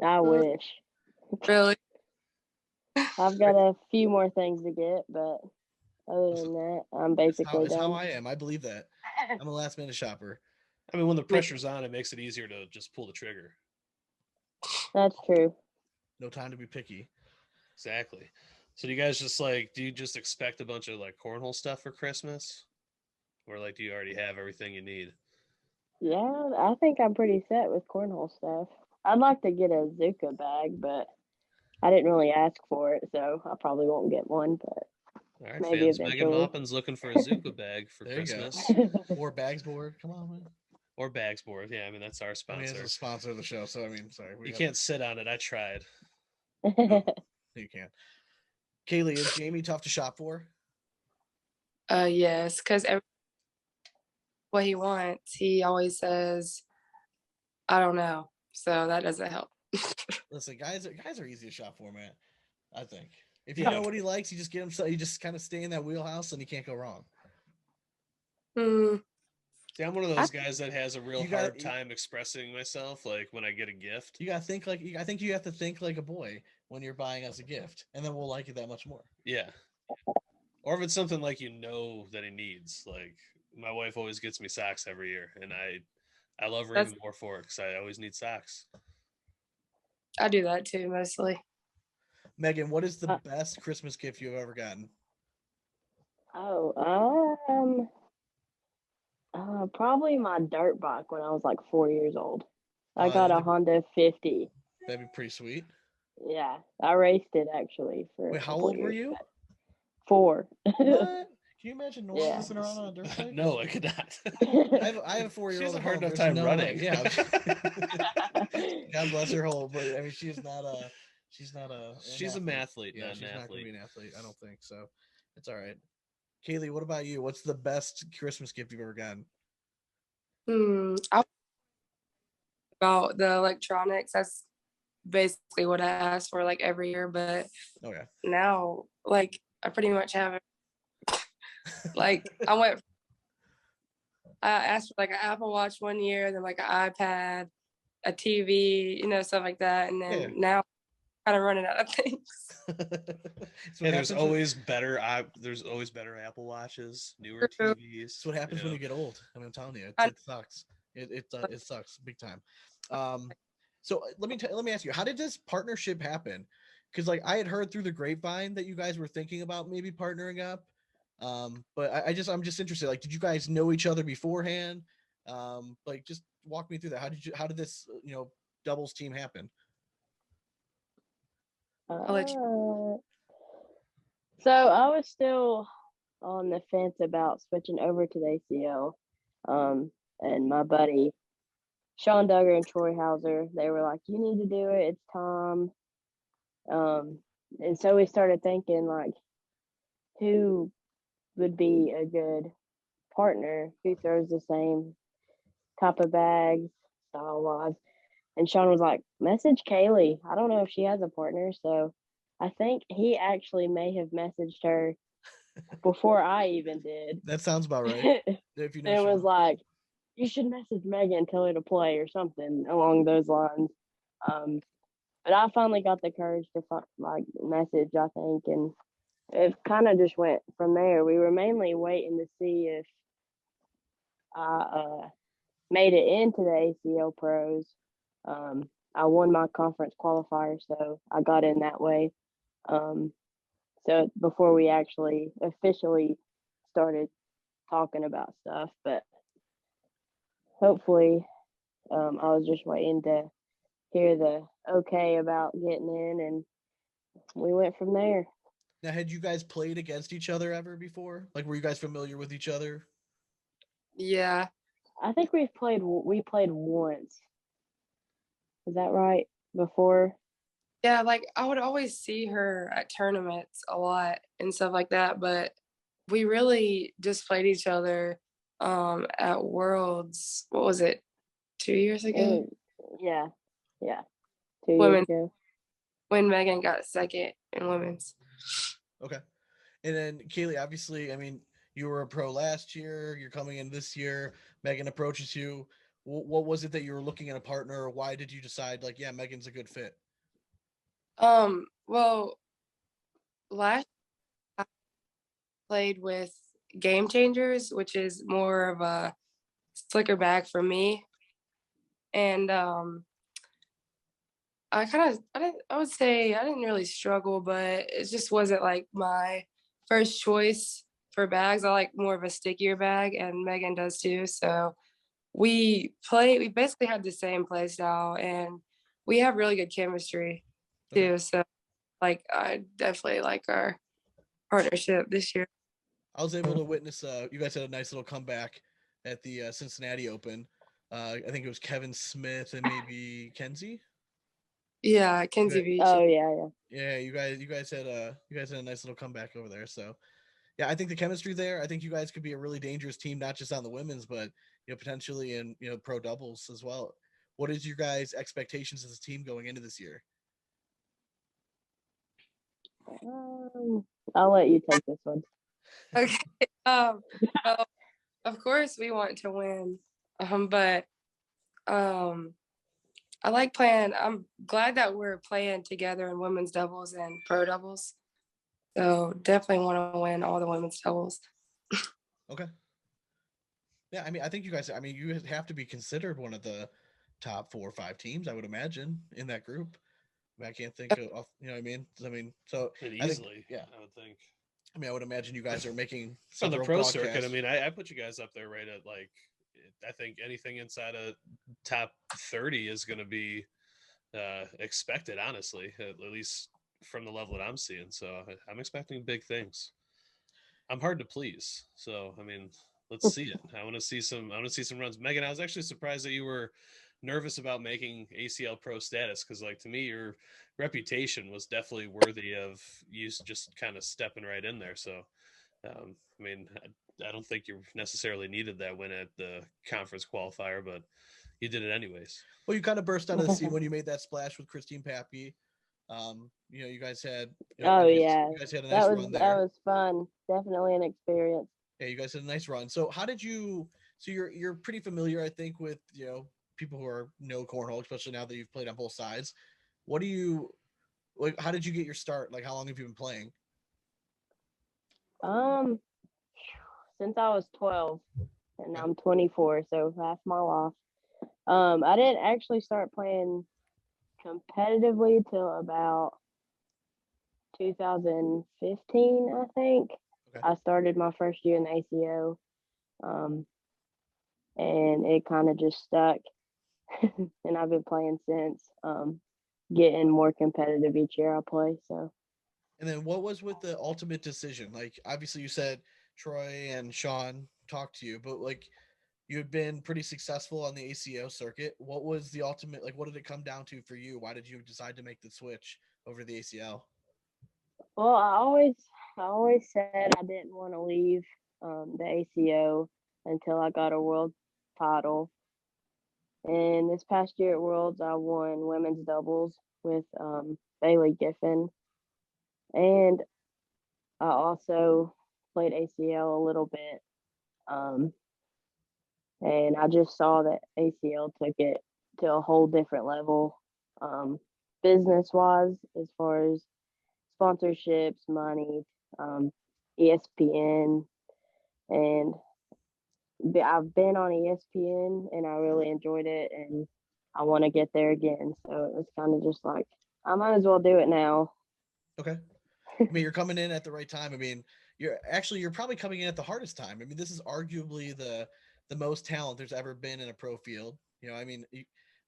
I wish. Really? I've got a few more things to get, but other than that, I'm basically It's how done. I am. I believe that. I'm a last minute shopper. I mean, when the pressure's on, it makes it easier to just pull the trigger. That's true. No time to be picky. Exactly. So do you just expect a bunch of like cornhole stuff for Christmas? Or like do you already have everything you need? Yeah, I think I'm pretty set with cornhole stuff. I'd like to get a Zuka bag, but I didn't really ask for it, so I probably won't get one. But All right, maybe fans. Megan eventually. Maupin's looking for a Zuka bag for There you go. Christmas. Or bags board. Come on, man. Or Bags Board. Yeah, I mean that's our I sponsor. mean, it's a sponsor of the show, so I mean, sorry. You can't sit on it. I tried. You can't. Kaylee, is Jamie tough to shop for? Yes, because what he wants, he always says, I don't know. So that doesn't help. Listen, guys are easy to shop for, man. I think if you know what he likes, you just get him. So you just kind of stay in that wheelhouse, and you can't go wrong. See, I'm one of those guys that has a real You gotta- hard time expressing myself. Like when I get a gift. You gotta think like I think you have to think like a boy when you're buying us a gift, and then we'll like it that much more. Yeah. Or if it's something like you know that he needs. Like my wife always gets me socks every year, and I love her even more for it because I always need socks. I do that too, mostly. Megan, what is the best Christmas gift you've ever gotten? Probably my dirt bike when I was like 4 years old. I Oh, got a that'd- Honda 50. That'd be pretty sweet. Yeah, I raced it actually for. Wait, a how couple old were years. you? 4. What? Can you imagine Nora Yeah. messing around on a dirt bike? No, I could not. I have a 4-year-old. She has a at hard home. enough There's time no running. way. Yeah. God bless her whole, but I mean, she's not a. She's an athlete. athlete, Yeah, not she's an not gonna athlete. be an athlete. I don't think so. It's all right. Kaylee, what about you? What's the best Christmas gift you've ever gotten? I about the electronics. That's basically what I ask for like every year, but Oh yeah. now like I pretty much have it. Like I asked for like an Apple Watch one year, then like an iPad, a TV, stuff like that, and Yeah. then now kind of running out of things. That's what Hey, there's happens always better. There's always better Apple Watches, newer True. TVs. That's what happens you when know. you get old. I mean, I'm telling you, I it sucks. It sucks big time. So let me ask you, how did this partnership happen? Because like I had heard through the grapevine that you guys were thinking about maybe partnering up. But I'm just interested. Like, did you guys know each other beforehand? Like, just walk me through that. How did this doubles team happen? I'll let you. So I was still on the fence about switching over to the ACL. And my buddy Sean Duggar and Troy Hauser, they were like, "You need to do it. It's time." And so we started thinking like, who would be a good partner who throws the same type of bags, style wise. And Sean was like, "Message Kaylee. I don't know if she has a partner." So I think he actually may have messaged her before I even did. That sounds about right. And If you know it was Sean. like, "You should message Megan and tell her to play," or something along those lines. Um, but I finally got the courage to like message, I think, and it kind of just went from there. We were mainly waiting to see if I made it into the ACL pros. I won my conference qualifier, so I got in that way. Um, so before we actually officially started talking about stuff, but hopefully, I was just waiting to hear the okay about getting in, and we went from there. Now, had you guys played against each other ever before? Like, were you guys familiar with each other? Yeah, I think we played once. Is that right? Before? yeah. Like I would always see her at tournaments a lot and stuff like that, but we really just played each other at Worlds. What was it? 2 years ago? Yeah, yeah, 2 years Women ago. when Megan got second in women's. Okay. And then Kaylee, obviously, I mean, you were a pro last year. You're coming in this year. Megan approaches you. What was it that you were looking at a partner? Or why did you decide like, yeah, Megan's a good fit? Well, last I played with Game Changers, which is more of a slicker bag for me. And I would say I didn't really struggle, but it just wasn't like my first choice for bags. I like more of a stickier bag, and Megan does too. So we basically had the same play style, and we have really good chemistry Okay. too. So like I definitely like our partnership this year. I was able to witness. You guys had a nice little comeback at the Cincinnati Open. I think it was Kevin Smith and maybe Kenzie. Yeah, You Kenzie guys, Beach. Oh yeah. yeah, you guys had a nice little comeback over there. So yeah, I think the chemistry there. I think you guys could be a really dangerous team, not just on the women's, but potentially in pro doubles as well. What is your guys' expectations as a team going into this year? I'll let you take this one. Okay. Well, of course we want to win. But I like playing. I'm glad that we're playing together in women's doubles and pro doubles. So definitely want to win all the women's doubles. Okay. Yeah, I mean, I think you guys. I mean, you have to be considered one of the top 4 or 5 teams, I would imagine, in that group. I mean, I can't think of, what I mean. So And I think, easily, yeah. I would think. I mean, I would imagine you guys are making From the several pro circuit, I broadcasts. mean, I put you guys up there right at like, I think anything inside of top 30 is going to be expected, honestly, at least from the level that I'm seeing. So I'm expecting big things. I'm hard to please. So, I mean, let's see it. I want to see some. I want to see some runs. Megan, I was actually surprised that you were nervous about making ACL pro status because, like, to me, your reputation was definitely worthy of you just kind of stepping right in there. So, I mean, I don't think you necessarily needed that win at the conference qualifier, but you did it anyways. Well, you kind of burst out of the scene when you made that splash with Christine Pappy. You guys had Oh yeah, you guys had a nice that run that there. was fun. Definitely an experience. Yeah, you guys had a nice run. So how did you? So you're pretty familiar, I think, with people who are know cornhole, especially now that you've played on both sides. What do you like? How did you get your start? Like, how long have you been playing? Um, since I was 12, and Okay. I'm 24, so half my life. I didn't actually start playing competitively till about 2015, I think. Okay. I started my first year in the ACO, um, and it kind of just stuck, and I've been playing since. Getting more competitive each year I play. So, And then what was with the ultimate decision? Like, obviously, you said Troy and Sean talked to you, but like, you had been pretty successful on the ACO circuit. What was the ultimate? Like, what did it come down to for you? Why did you decide to make the switch over to the ACL? well, I always said I didn't want to leave the ACO until I got a world title. And this past year at Worlds, I won women's doubles with Bailey Giffen, and I also played ACL a little bit. Um, and I just saw that ACL took it to a whole different level, business wise, as far as sponsorships, money, um, ESPN, and I've been on ESPN and I really enjoyed it, and I want to get there again. So it was kind of just like I might as well do it now. Okay. I mean, you're coming in at the right time. I mean, you're probably coming in at the hardest time. I mean, this is arguably the most talent there's ever been in a pro field. I mean,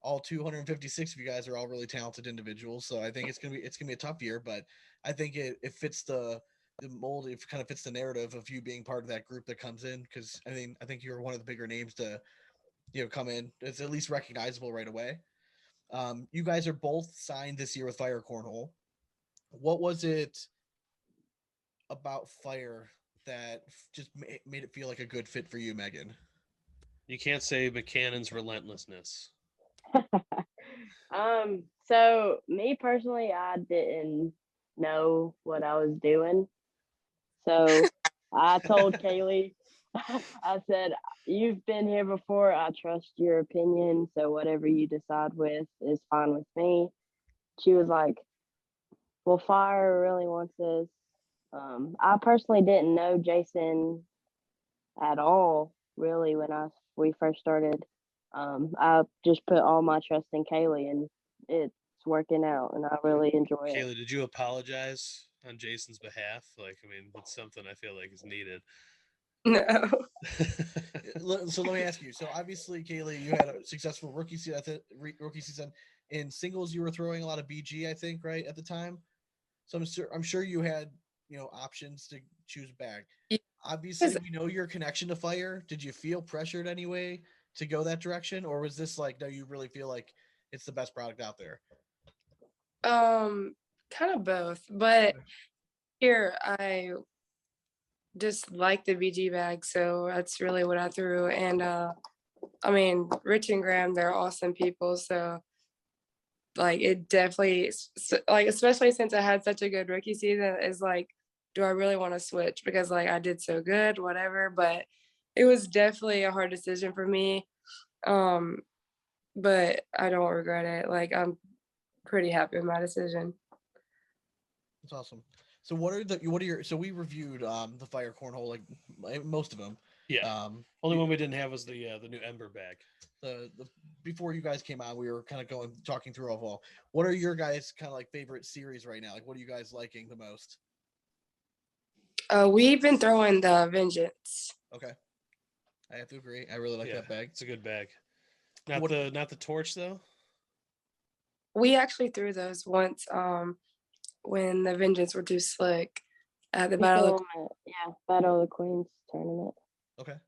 all 256 of you guys are all really talented individuals. So I think it's gonna be a tough year, but I think it fits the mold. It kind of fits the narrative of you being part of that group that comes in. Because I think you're one of the bigger names to come in. It's at least recognizable right away. You guys are both signed this year with Fire Cornhole. What was it about Fire that just made it feel like a good fit for you, Megan? You can't say McCannon's relentlessness. So me personally, I didn't know what I was doing. So I told Kaylee, I said, "You've been here before. I trust your opinion. So whatever you decide with is fine with me." She was like, "Well, Fire really wants this." I personally didn't know Jason at all, really, when we first started. I just put all my trust in Kaylee, and it's working out, and I really enjoy it. Kaylee, did you apologize on Jason's behalf? Like, I mean, that's something I feel like is needed. No. So let me ask you. So obviously, Kaylee, you had a successful rookie season in singles. You were throwing a lot of BG, I think, right at the time. So I'm sure you had options to choose back. Obviously, Because we know your connection to Fire. Did you feel pressured anyway to go that direction, or was this like, no, you really feel like it's the best product out there? kind of both, but here I just like the BG bag, so that's really what I threw. And I mean, Rich and Graham, they're awesome people, so like it definitely like, especially since I had such a good rookie season, is like, do I really want to switch? Because like I did so good, whatever. But it was definitely a hard decision for me. Um, but I don't regret it. Like I'm pretty happy with my decision. That's awesome. So what are your so we reviewed the Fire Cornhole, like most of them. Yeah. Um Only you- one we didn't have was the new Ember bag. the before you guys came on, we were kind of talking through all. What are your guys kind of like favorite series right now? Like, what are you guys liking the most? We've been throwing the Vengeance. Okay, I have to agree. I really like Yeah, that bag. it's a good bag. Not What- the torch though. We actually threw those once when the Vengeance were too slick at the We Battle threw of 'em at, yeah, Battle of the Queens tournament. Okay. I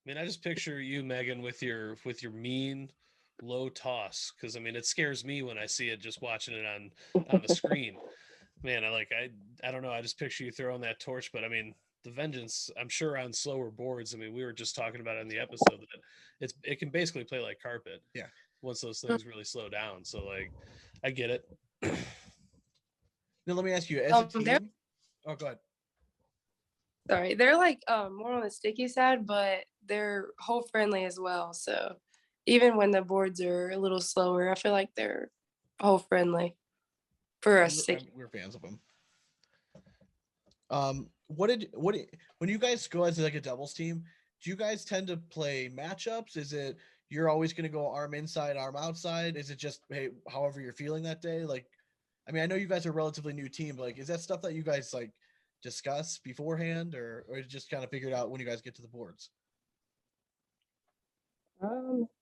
mean, I just picture you, Megan, with your mean low toss, because I mean, it scares me when I see it just watching it on the screen. Man, I don't know. I just picture you throwing that torch, but I mean, the vengeance, I'm sure, on slower boards. I mean, we were just talking about it in the episode that it can basically play like carpet. Yeah. Once those things really slow down. So like, I get it. Now let me ask you, as a They're team. Oh, go ahead. sorry, they're like more on the sticky side, but they're hole friendly as well. So even when the boards are a little slower, I feel like they're hole friendly for a sticky. We're fans of them. When you guys go as like a doubles team, do you guys tend to play matchups? Is it you're always going to go arm inside, arm outside? Is it just hey, however you're feeling that day? Like, I mean, I know you guys are a relatively new team, but like, is that stuff that you guys like discuss beforehand, or just kind of figured out when you guys get to the boards?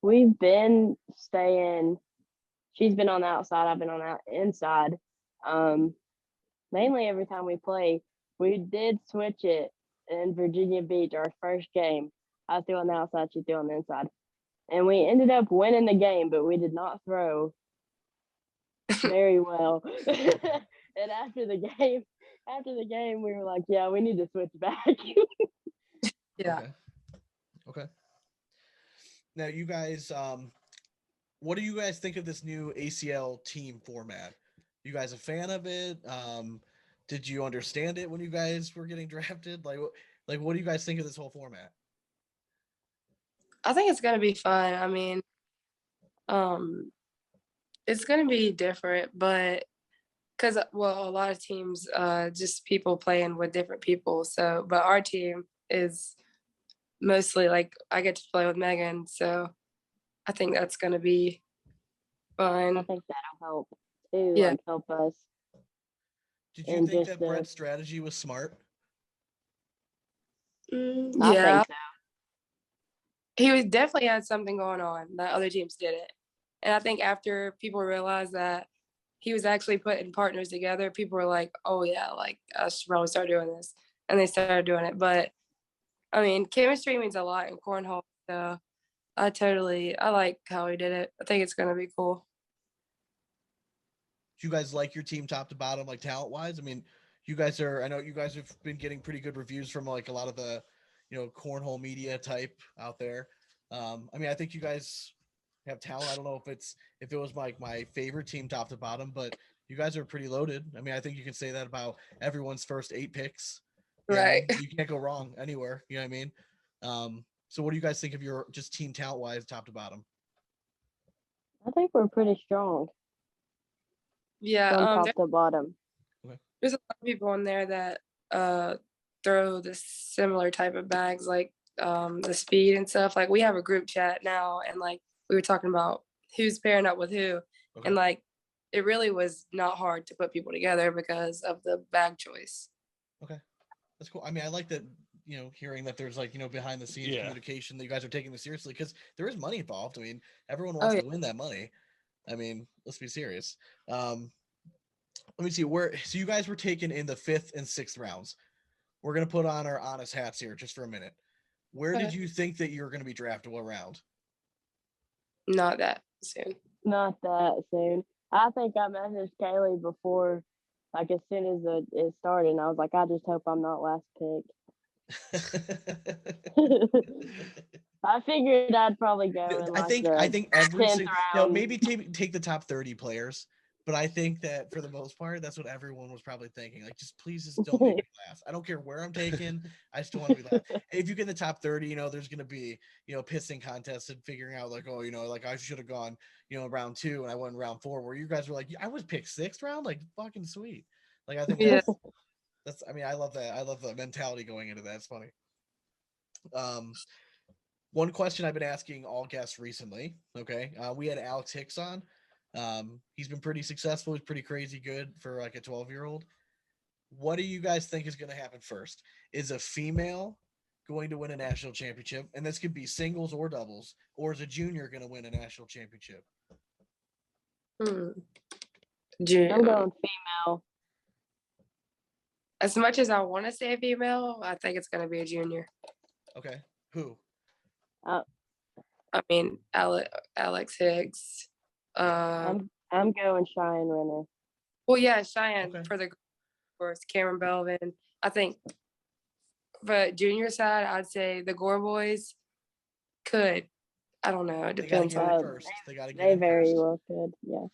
We've been staying. She's been on the outside. I've been on the inside. Mainly every time we play, we did switch it in Virginia Beach, our first game. I threw on the outside, she threw on the inside. And we ended up winning the game, but we did not throw very well. And after the game, we were like, yeah, we need to switch back. Yeah. Okay. Now you guys, what do you guys think of this new ACL team format? You guys a fan of it? Did you understand it when you guys were getting drafted? Like what do you guys think of this whole format? I think it's gonna be fun. I mean, it's gonna be different, but because well, a lot of teams, just people playing with different people. So, but our team is mostly like I get to play with Megan, so I think that's gonna be I fun. think that'll help too, Yeah. like help us. Did you And think just that Brett's strategy was smart? I Yeah, think so. he was definitely had something going on that other teams didn't. And I think after people realized that he was actually putting partners together, people were like, "Oh yeah, like I should probably start doing this," and they started doing it. But I mean, chemistry means a lot in cornhole, so I like how he did it. I think it's gonna be cool. Do you guys like your team top to bottom, like talent wise? I mean, you guys are. I know you guys have been getting pretty good reviews from like a lot of the, cornhole media type out there. I mean, I think you guys have talent. I don't know if it was my favorite team top to bottom, but you guys are pretty loaded. I mean, I think you can say that about everyone's first 8 picks. Right. You can't go wrong anywhere. You know what I mean? So what do you guys think of your just team talent wise, top to bottom? I think we're pretty strong Yeah, from top to bottom. there's a lot of people in there that throw the similar type of bags, like the speed and stuff. Like we have a group chat now, and like we were talking about who's pairing up with who, Okay. and like it really was not hard to put people together because of the bag choice. Okay. That's cool. I mean, I like that, hearing that there's like, behind the scenes Yeah. communication that you guys are taking this seriously because there is money involved. I mean, everyone Oh, wants yeah. to win that money. I mean, let's be serious. Let me see so you guys were taken in the 5th and 6th rounds. We're going to put on our honest hats here just for a minute. Where did Okay. you think that you were going to be drafted? What round? Not that soon. Not that soon. I think I messaged Kaylee before, like as soon as it started, and I was like, I just hope I'm not last pick. I figured I'd probably go in I like think the every 10th single, round. maybe take the top 30 players, but I think that for the most part, that's what everyone was probably thinking. Like, please just don't make me last. I don't care where I'm taken. I still want to be last. If you get in the top 30, there's going to be, pissing contests and figuring out like, oh, like I should have gone, round 2 and I went round 4 where you guys were like, I was picked 6th round. Like fucking sweet. Like, I think Yeah. I mean, I love that. I love the mentality going into that. It's funny. One question I've been asking all guests recently. Okay. We had Alex Hicks on. He's been pretty successful. He's pretty crazy good for like a 12-year-old. What do you guys think is going to happen first? Is a female going to win a national championship? And this could be singles or doubles. Or is a junior going to win a national championship? Junior. I'm going female. As much as I want to say female, I think it's going to be a junior. Okay. Who? I mean, Alex Higgs. I'm going Cheyenne Renner. Well, yeah, Cheyenne Okay. for the course, Cameron Belvin. I think but junior side, I'd say the Gore boys could. I don't know. It They gotta depends get on. in Uh, first. They gotta get They in very first. well could. Yeah.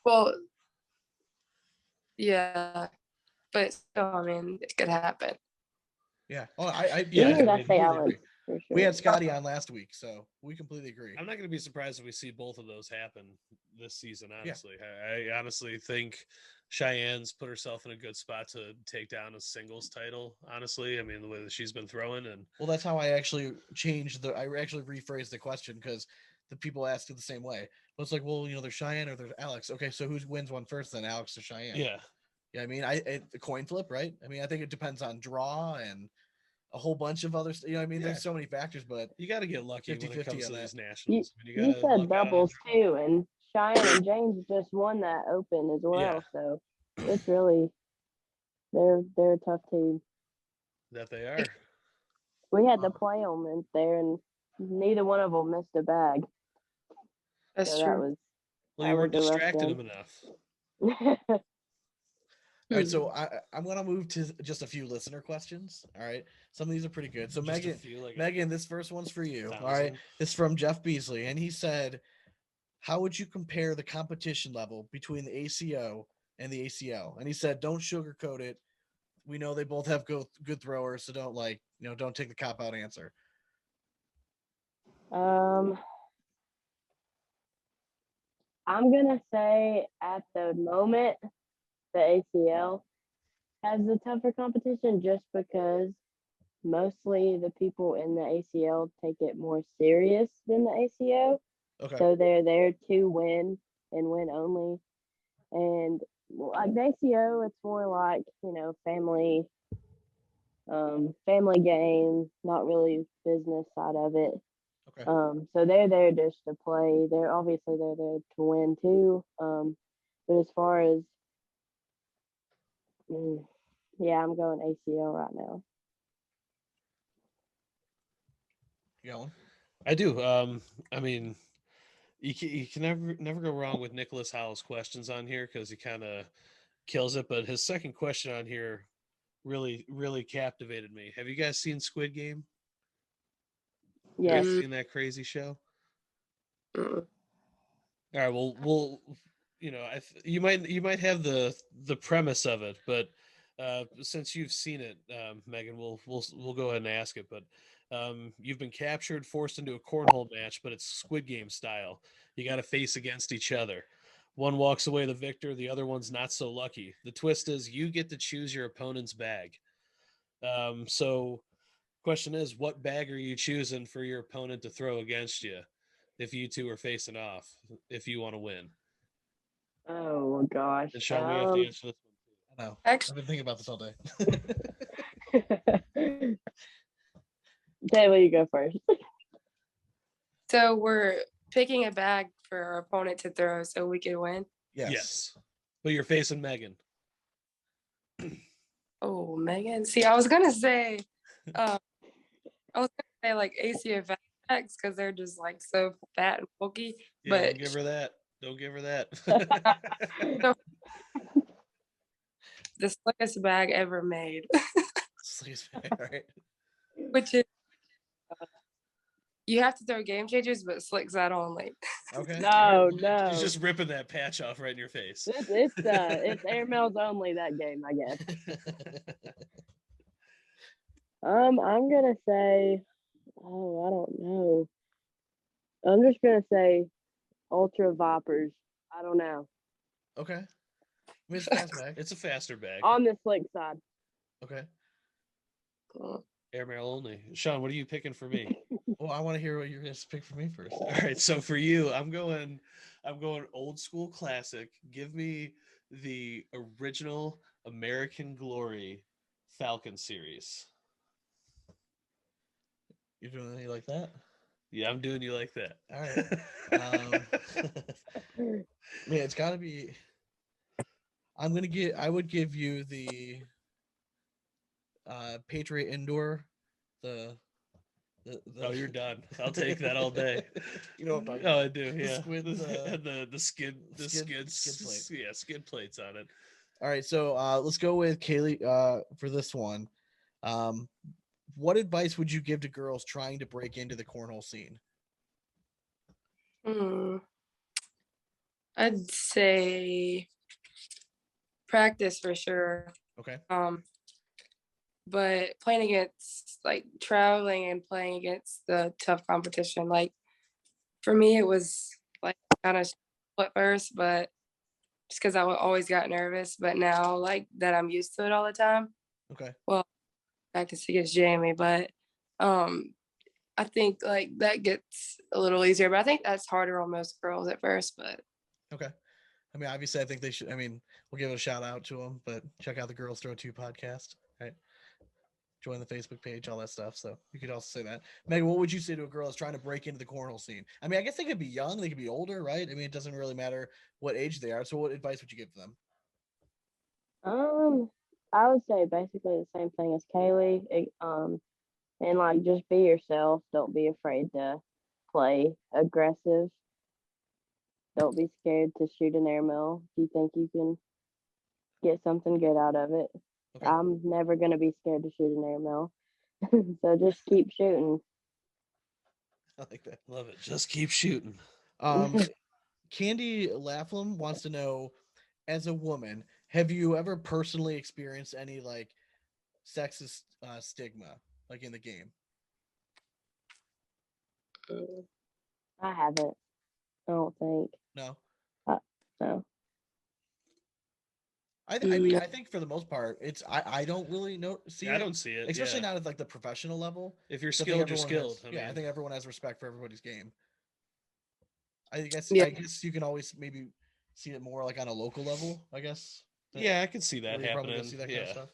Well, yeah, but still, I mean, it could happen. Yeah. Oh, I Yeah, Juniors, I I'd mean, say completely Alex agree. for We sure. had Scotty on last week, so we completely agree. I'm not going to be surprised if we see both of those happen this season. Honestly, I honestly think Cheyenne's put herself in a good spot to take down a singles title. Honestly, I mean the way that she's been throwing, and Well, that's how I actually I actually rephrased the question because the people asked it the same way. But it's like, well, there's Cheyenne or there's Alex. Okay, so who wins one first, then Alex or Cheyenne? yeah, Yeah, I mean, a coin flip, right? I mean, I think it depends on draw and a whole bunch of other. I mean, Yeah. there's so many factors, but you got to get lucky when it 50-50 comes on to that. these You, nationals. I mean, you you got to said luck out on doubles draw. too, and Cheyenne and James just won that open as well. So it's really they're a tough team. That they are. We had to play them in there, and neither one of them missed a bag. That's So that true. was Well, that you weren't was a rough distracting game. them enough. All right, so I'm gonna move to just a few listener questions. All right, some of these are pretty good. So Just a Megan, few, like Megan, this first one's for you. All right, 1,000. this is from Jeff Beasley, and he said, "How would you compare the competition level between the ACO and the ACL?" And he said, "Don't sugarcoat it. We know they both have good throwers, so don't take the cop out answer." I'm gonna say at the moment the ACL has the tougher competition just because mostly the people in the ACL take it more serious than the ACO. Okay. So they're there to win and win only. And like the ACO, it's more like, family game, not really business side of it. Okay. So they're there just to play. They're there to win too. But as far as yeah, I'm going ACL right now. You got one? I do. I mean, you can never go wrong with Nicholas Howell's questions on here because he kind of kills it. But his second question on here really captivated me. Have you guys seen Squid Game? Yes. Have you seen that crazy show? Mm. All right. Well, you might have the premise of it, but since you've seen it, Megan, we'll go ahead and ask it. But you've been captured, forced into a cornhole match, but it's Squid Game style. You got to face against each other. One walks away the victor, the other one's not so lucky. The twist is you get to choose your opponent's bag. So, question is, what bag are you choosing for your opponent to throw against you if you two are facing off? If you want to win, Oh gosh. and Sean, we have to answer this one too. I know. Actually, I've been thinking about this all day. Taylor, you go first. so we're picking a bag for our opponent to throw so we can win. Yes. But you're facing Megan. Oh, Megan. See, I was gonna say, like ACO bags because they're just like so fat and bulky. Yeah, But don't give her that. Don't give her that. the slickest bag ever made, All right. which is you have to throw game changers, but slick side only. Okay. No, She's no. just ripping that patch off right in your face. It's airmails only that game, I guess. I'm gonna say, I don't know. I'm just gonna say Ultra Vipers. I don't know. Okay. I mean, it's a fast bag. It's a faster bag. On the slick side. Okay. Airmail only. Sean, what are you picking for me? Well, I want to hear what you're going to pick for me first. All right, so for you, I'm going old school classic. Give me the original American Glory Falcon series. You're doing it like that? Yeah, I'm doing you like that. All right. Man, it's got to be. I would give you the Patriot Indoor. The Oh, you're done. I'll take that all day. You know what I'm talking Oh, about. I do. The Yeah. squid, the skid plate. Yeah, skid plates on it. All right, so let's go with Kaylee for this one. what advice would you give to girls trying to break into the cornhole scene? I'd say practice for sure. Okay. But playing against like traveling and playing against the tough competition, like for me, it was like kind of at first, but just because always got nervous. But now, like that, I'm used to it all the time. Okay. Well, practice against Jamie, but I think like that gets a little easier. But I think that's harder on most girls at first. But Okay. I mean, obviously, I think they should. I mean, we'll give a shout out to them, but check out the Girls Throw 2 podcast, right? Join the Facebook page, all that stuff. So you could also say that. Megan, what would you say to a girl that's trying to break into the cornhole scene? I mean, I guess they could be young, they could be older, right? I mean, it doesn't really matter what age they are. So what advice would you give them? I would say basically the same thing as Kaylee. And like just be yourself. Don't be afraid to play aggressive. Don't be scared to shoot an air mill if you think you can get something good out of it. Okay. I'm never gonna be scared to shoot an air mill. So just keep shooting. I like that. Love it. Just keep shooting. Candy Laughlin wants to know, as a woman, have you ever personally experienced any like sexist stigma, like in the game? I haven't. I don't think. No. No. I mean, I think for the most part, I don't really see Yeah, I it, don't see it. especially Yeah. not at like the professional level. If you're So I think skilled, you're everyone skilled. has- I think everyone has respect for everybody's game. I guess Yeah. I guess you can always maybe see it more like on a local level. I guess. yeah, I could see that where you're probably gonna happening. see that Yeah. kind of stuff.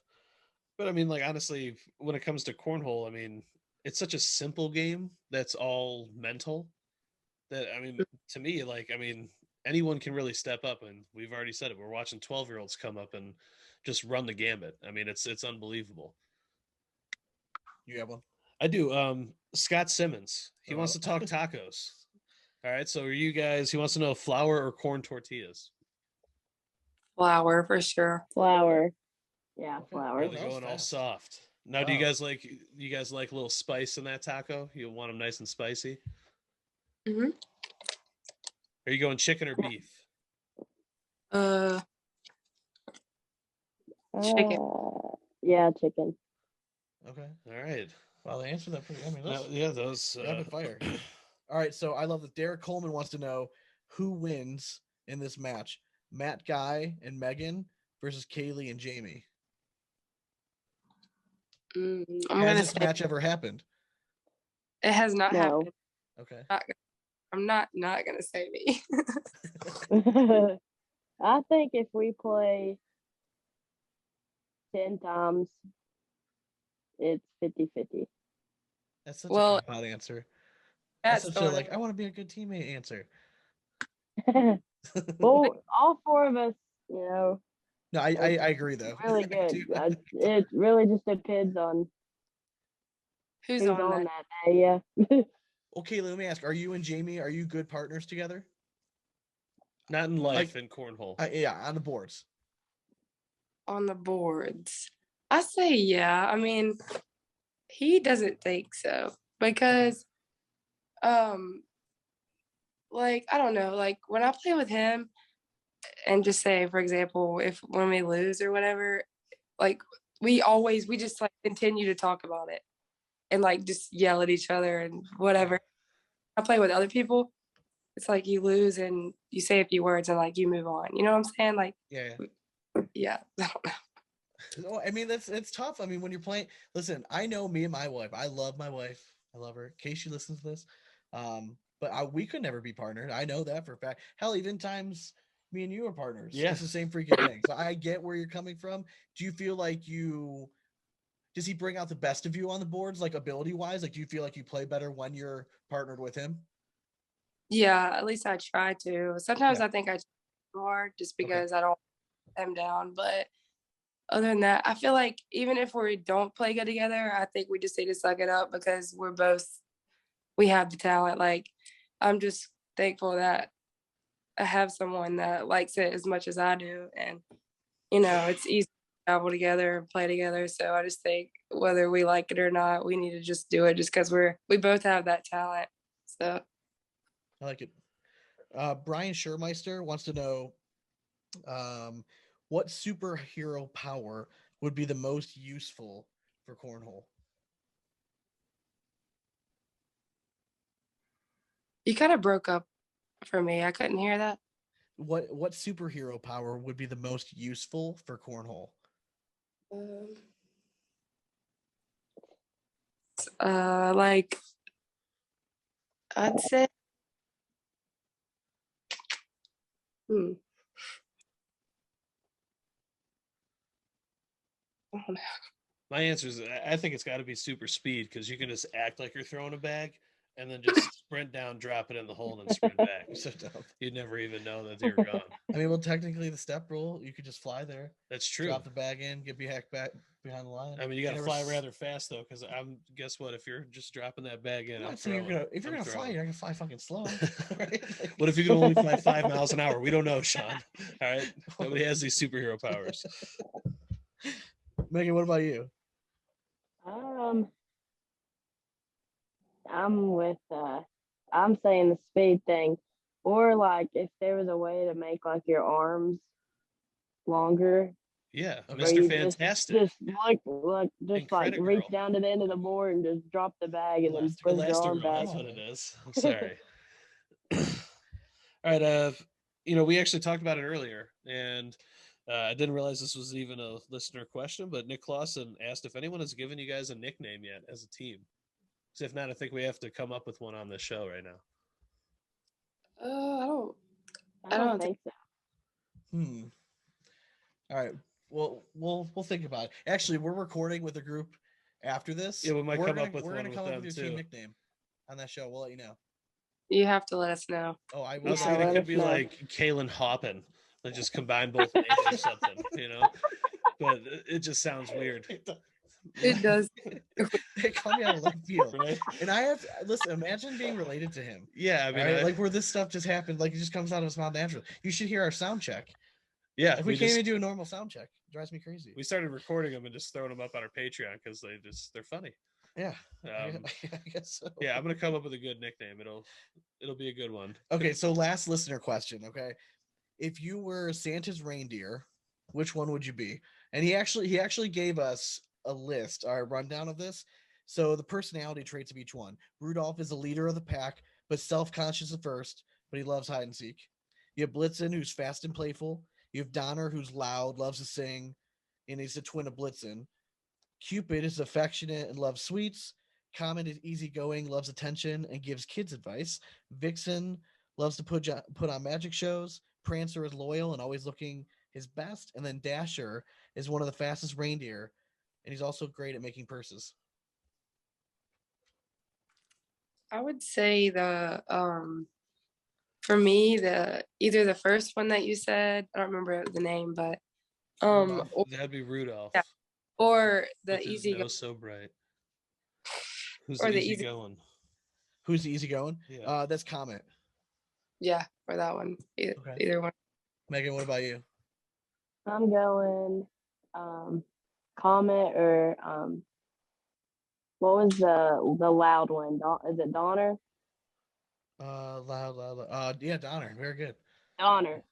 But I mean, like honestly, when it comes to cornhole, I mean, it's such a simple game that's all mental. That I mean, to me, like I mean, anyone can really step up, and we've already said it. We're watching 12-year-olds come up and just run the gambit. I mean, it's unbelievable. You have one. I do. Scott Simmons. He wants Oh. to talk tacos. All right. So are you guys? He wants to know flour or corn tortillas. flour for sure. Flour. Yeah, Okay. flour. Really that was going all fast. soft. Now, do you Wow. guys like a little spice in that taco? You want them nice and spicy? Mhm. Are you going chicken or beef? Chicken. Yeah, chicken. Okay. All right. Wow, they answered that pretty. I mean, Now, that's yeah, those rapid fire. All right, so I love that. Derek Coleman wants to know who wins in this match: Matt Guy and Megan versus Kaylee and Jamie. I'm Has gonna this say match ever happened? it has not No. happened. Okay. I'm not gonna say me. I think if we play 10 times, it's 50-50. That's such Well, a cop out answer. that's That's such a like I want to be a good teammate answer. Well, all four of us, you know, No, I agree though. really I good. do. It really just depends on who's who's on on that? that day. Yeah. Okay, let me ask: are you and Jamie? Are you good partners together? Not in life in cornhole. Yeah, on the boards. On the boards. I say yeah. I mean, he doesn't think so because like I don't know, like when I play with him and just say for example, if when we lose or whatever, like we just like continue to talk about it and like just yell at each other and whatever. I play with other people, it's like you lose and you say a few words and like you move on. You know what I'm saying? Like Yeah. yeah. I don't know. Oh, I mean, it's tough. I mean, when you're playing, listen, I know me and my wife. I love my wife. I love her. In case she listens to this, but we could never be partnered. I know that for a fact. Hell, even times me and you are partners. Yeah. It's the same freaking thing. So I get where you're coming from. Do you feel like does he bring out the best of you on the boards, like ability wise? Like, do you feel like you play better when you're partnered with him? Yeah, at least I try to. Sometimes Yeah. I think I try too hard just Okay. because I don't let them down. But other than that, I feel like even if we don't play good together, I think we just need to suck it up because we have the talent. Like I'm just thankful that I have someone that likes it as much as I do. And, you know, it's easy travel together and play together. So I just think whether we like it or not, we need to just do it just because we both have that talent. So I like it. Brian Schermeister wants to know what superhero power would be the most useful for cornhole? you kind of broke up for me. I couldn't hear that. What superhero power would be the most useful for cornhole? Like I'd say, hmm, I don't know. My answer is I think it's got to be super speed because you can just act like you're throwing a bag and then just sprint down, drop it in the hole, and then sprint back. So dumb. You'd never even know that you're gone. I mean, well, technically, the step rule, you could just fly there, That's true. drop the bag in, get back behind the line. I mean, you got to never fly s- rather fast though, because guess what? If you're just dropping that bag in, I'm I'm not saying throwing. if you're I'm gonna fly, throwing. you're not gonna fly fucking slow. Right? Like, What if you can only fly 5 miles an hour? We don't know, Sean. All right, nobody has these superhero powers. Megan, what about you? I'm with I'm saying the speed thing. Or like if there was a way to make like your arms longer, Yeah, Okay. where Mr. you Fantastic. just just like Credit reach Girl. down to the end of the board and just drop the bag and then push your arm Elastigirl, back. that's what it is. I'm sorry. All right, we actually talked about it earlier, and I didn't realize this was even a listener question, but Nick Clausen asked if anyone has given you guys a nickname yet as a team. So if not, I think we have to come up with one on this show right now. I don't think so. All right. Well, we'll think about it. Actually, we're recording with a group after this. Yeah, we might we're come gonna, up with we're one gonna with come up them with your team too. nickname on that show. We'll let you know. You have to let us know. Oh, I I will. was Yeah, thinking it let could us be know. like Kaylen Hoppin. Like just combine both names or something, But it just sounds weird. It does. It caught me out of left field. Right? And I have to listen. Imagine being related to him. Yeah, I mean, Right? Like where this stuff just happened. Like it just comes out of his mouth naturally. You should hear our sound check. yeah, Like we can't even do a normal sound check. It drives me crazy. we started recording them and just throwing them up on our Patreon because they're funny. Yeah. I guess so. Yeah, I'm gonna come up with a good nickname. It'll be a good one. Okay, so last listener question. Okay, if you were Santa's reindeer, which one would you be? And he actually gave us a list, our rundown of this. So the personality traits of each one. Rudolph is a leader of the pack, but self-conscious at first, but he loves hide and seek. You have Blitzen, who's fast and playful. You have Donner, who's loud, loves to sing, and he's a twin of Blitzen. Cupid is affectionate and loves sweets. Comet is easygoing, loves attention, and gives kids advice. Vixen loves to put on magic shows. Prancer is loyal and always looking his best. And then Dasher is one of the fastest reindeer, and he's also great at making purses. I would say for me either the first one that you said, I don't remember the name, but Rudolph. That'd be Rudolph. Yeah. or the With his easy nose so bright. Who's or the the easy easy going? Who's the easygoing? Yeah. That's Comet. yeah, for that one. Okay. Either one. Megan, what about you? I'm going Comet or what was the loud one? Is it Donner? Loud. Yeah, Donner. Very good. Donner.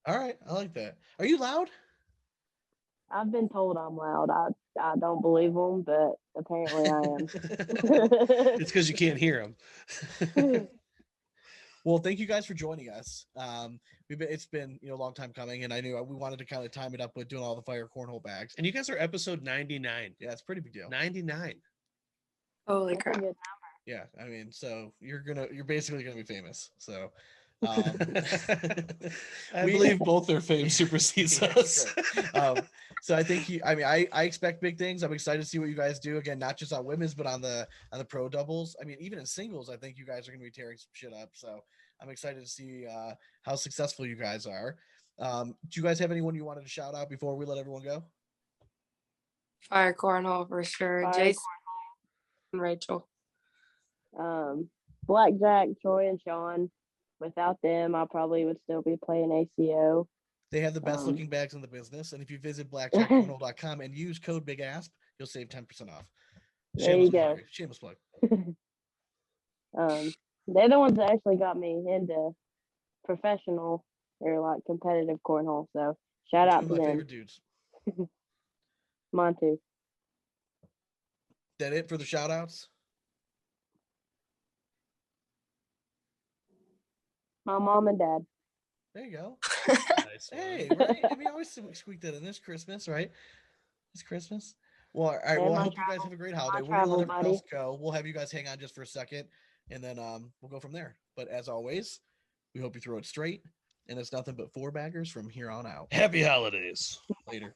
All right, I like that. Are you loud? I've been told I'm loud. I don't believe them, but apparently I am. It's because you can't hear him. Well, thank you guys for joining us. It's been a long time coming, and I knew we wanted to kind of time it up with doing all the Fire Cornhole bags. And you guys are episode 99. Yeah, it's a pretty big deal. 99. Holy That's a crap. good Yeah, I mean, so you're basically gonna be famous. So, I believe both their fame supersedes Yeah, us. right. So I think I expect big things. I'm excited to see what you guys do again, not just on women's, but on the pro doubles. I mean, even in singles, I think you guys are gonna be tearing some shit up. So I'm excited to see how successful you guys are. Do you guys have anyone you wanted to shout out before we let everyone go? Fire Cornhole for sure. Fire Jason and Rachel. Blackjack, Troy, and Sean. Without them, I probably would still be playing ACO. They have the best looking bags in the business. And if you visit blackjackcornhole.com and use code BigAsp, you'll save 10% off. There you go. Shameless plug. They're the ones that actually got me into professional or like competitive cornhole. So shout Two out of to my them. favorite dudes. Mine too. That it for the shout outs? My mom and dad. There you go. Nice one. Hey, right? I mean, I always squeak that in. This Christmas, right? It's Christmas. Well, all right. And Well, I my hope you guys have a great holiday. my We're gonna let travel everyone else go. We'll have you guys hang on just for a second, and then we'll go from there. But as always, we hope you throw it straight, and it's nothing but 4 baggers from here on out. Happy holidays. Later.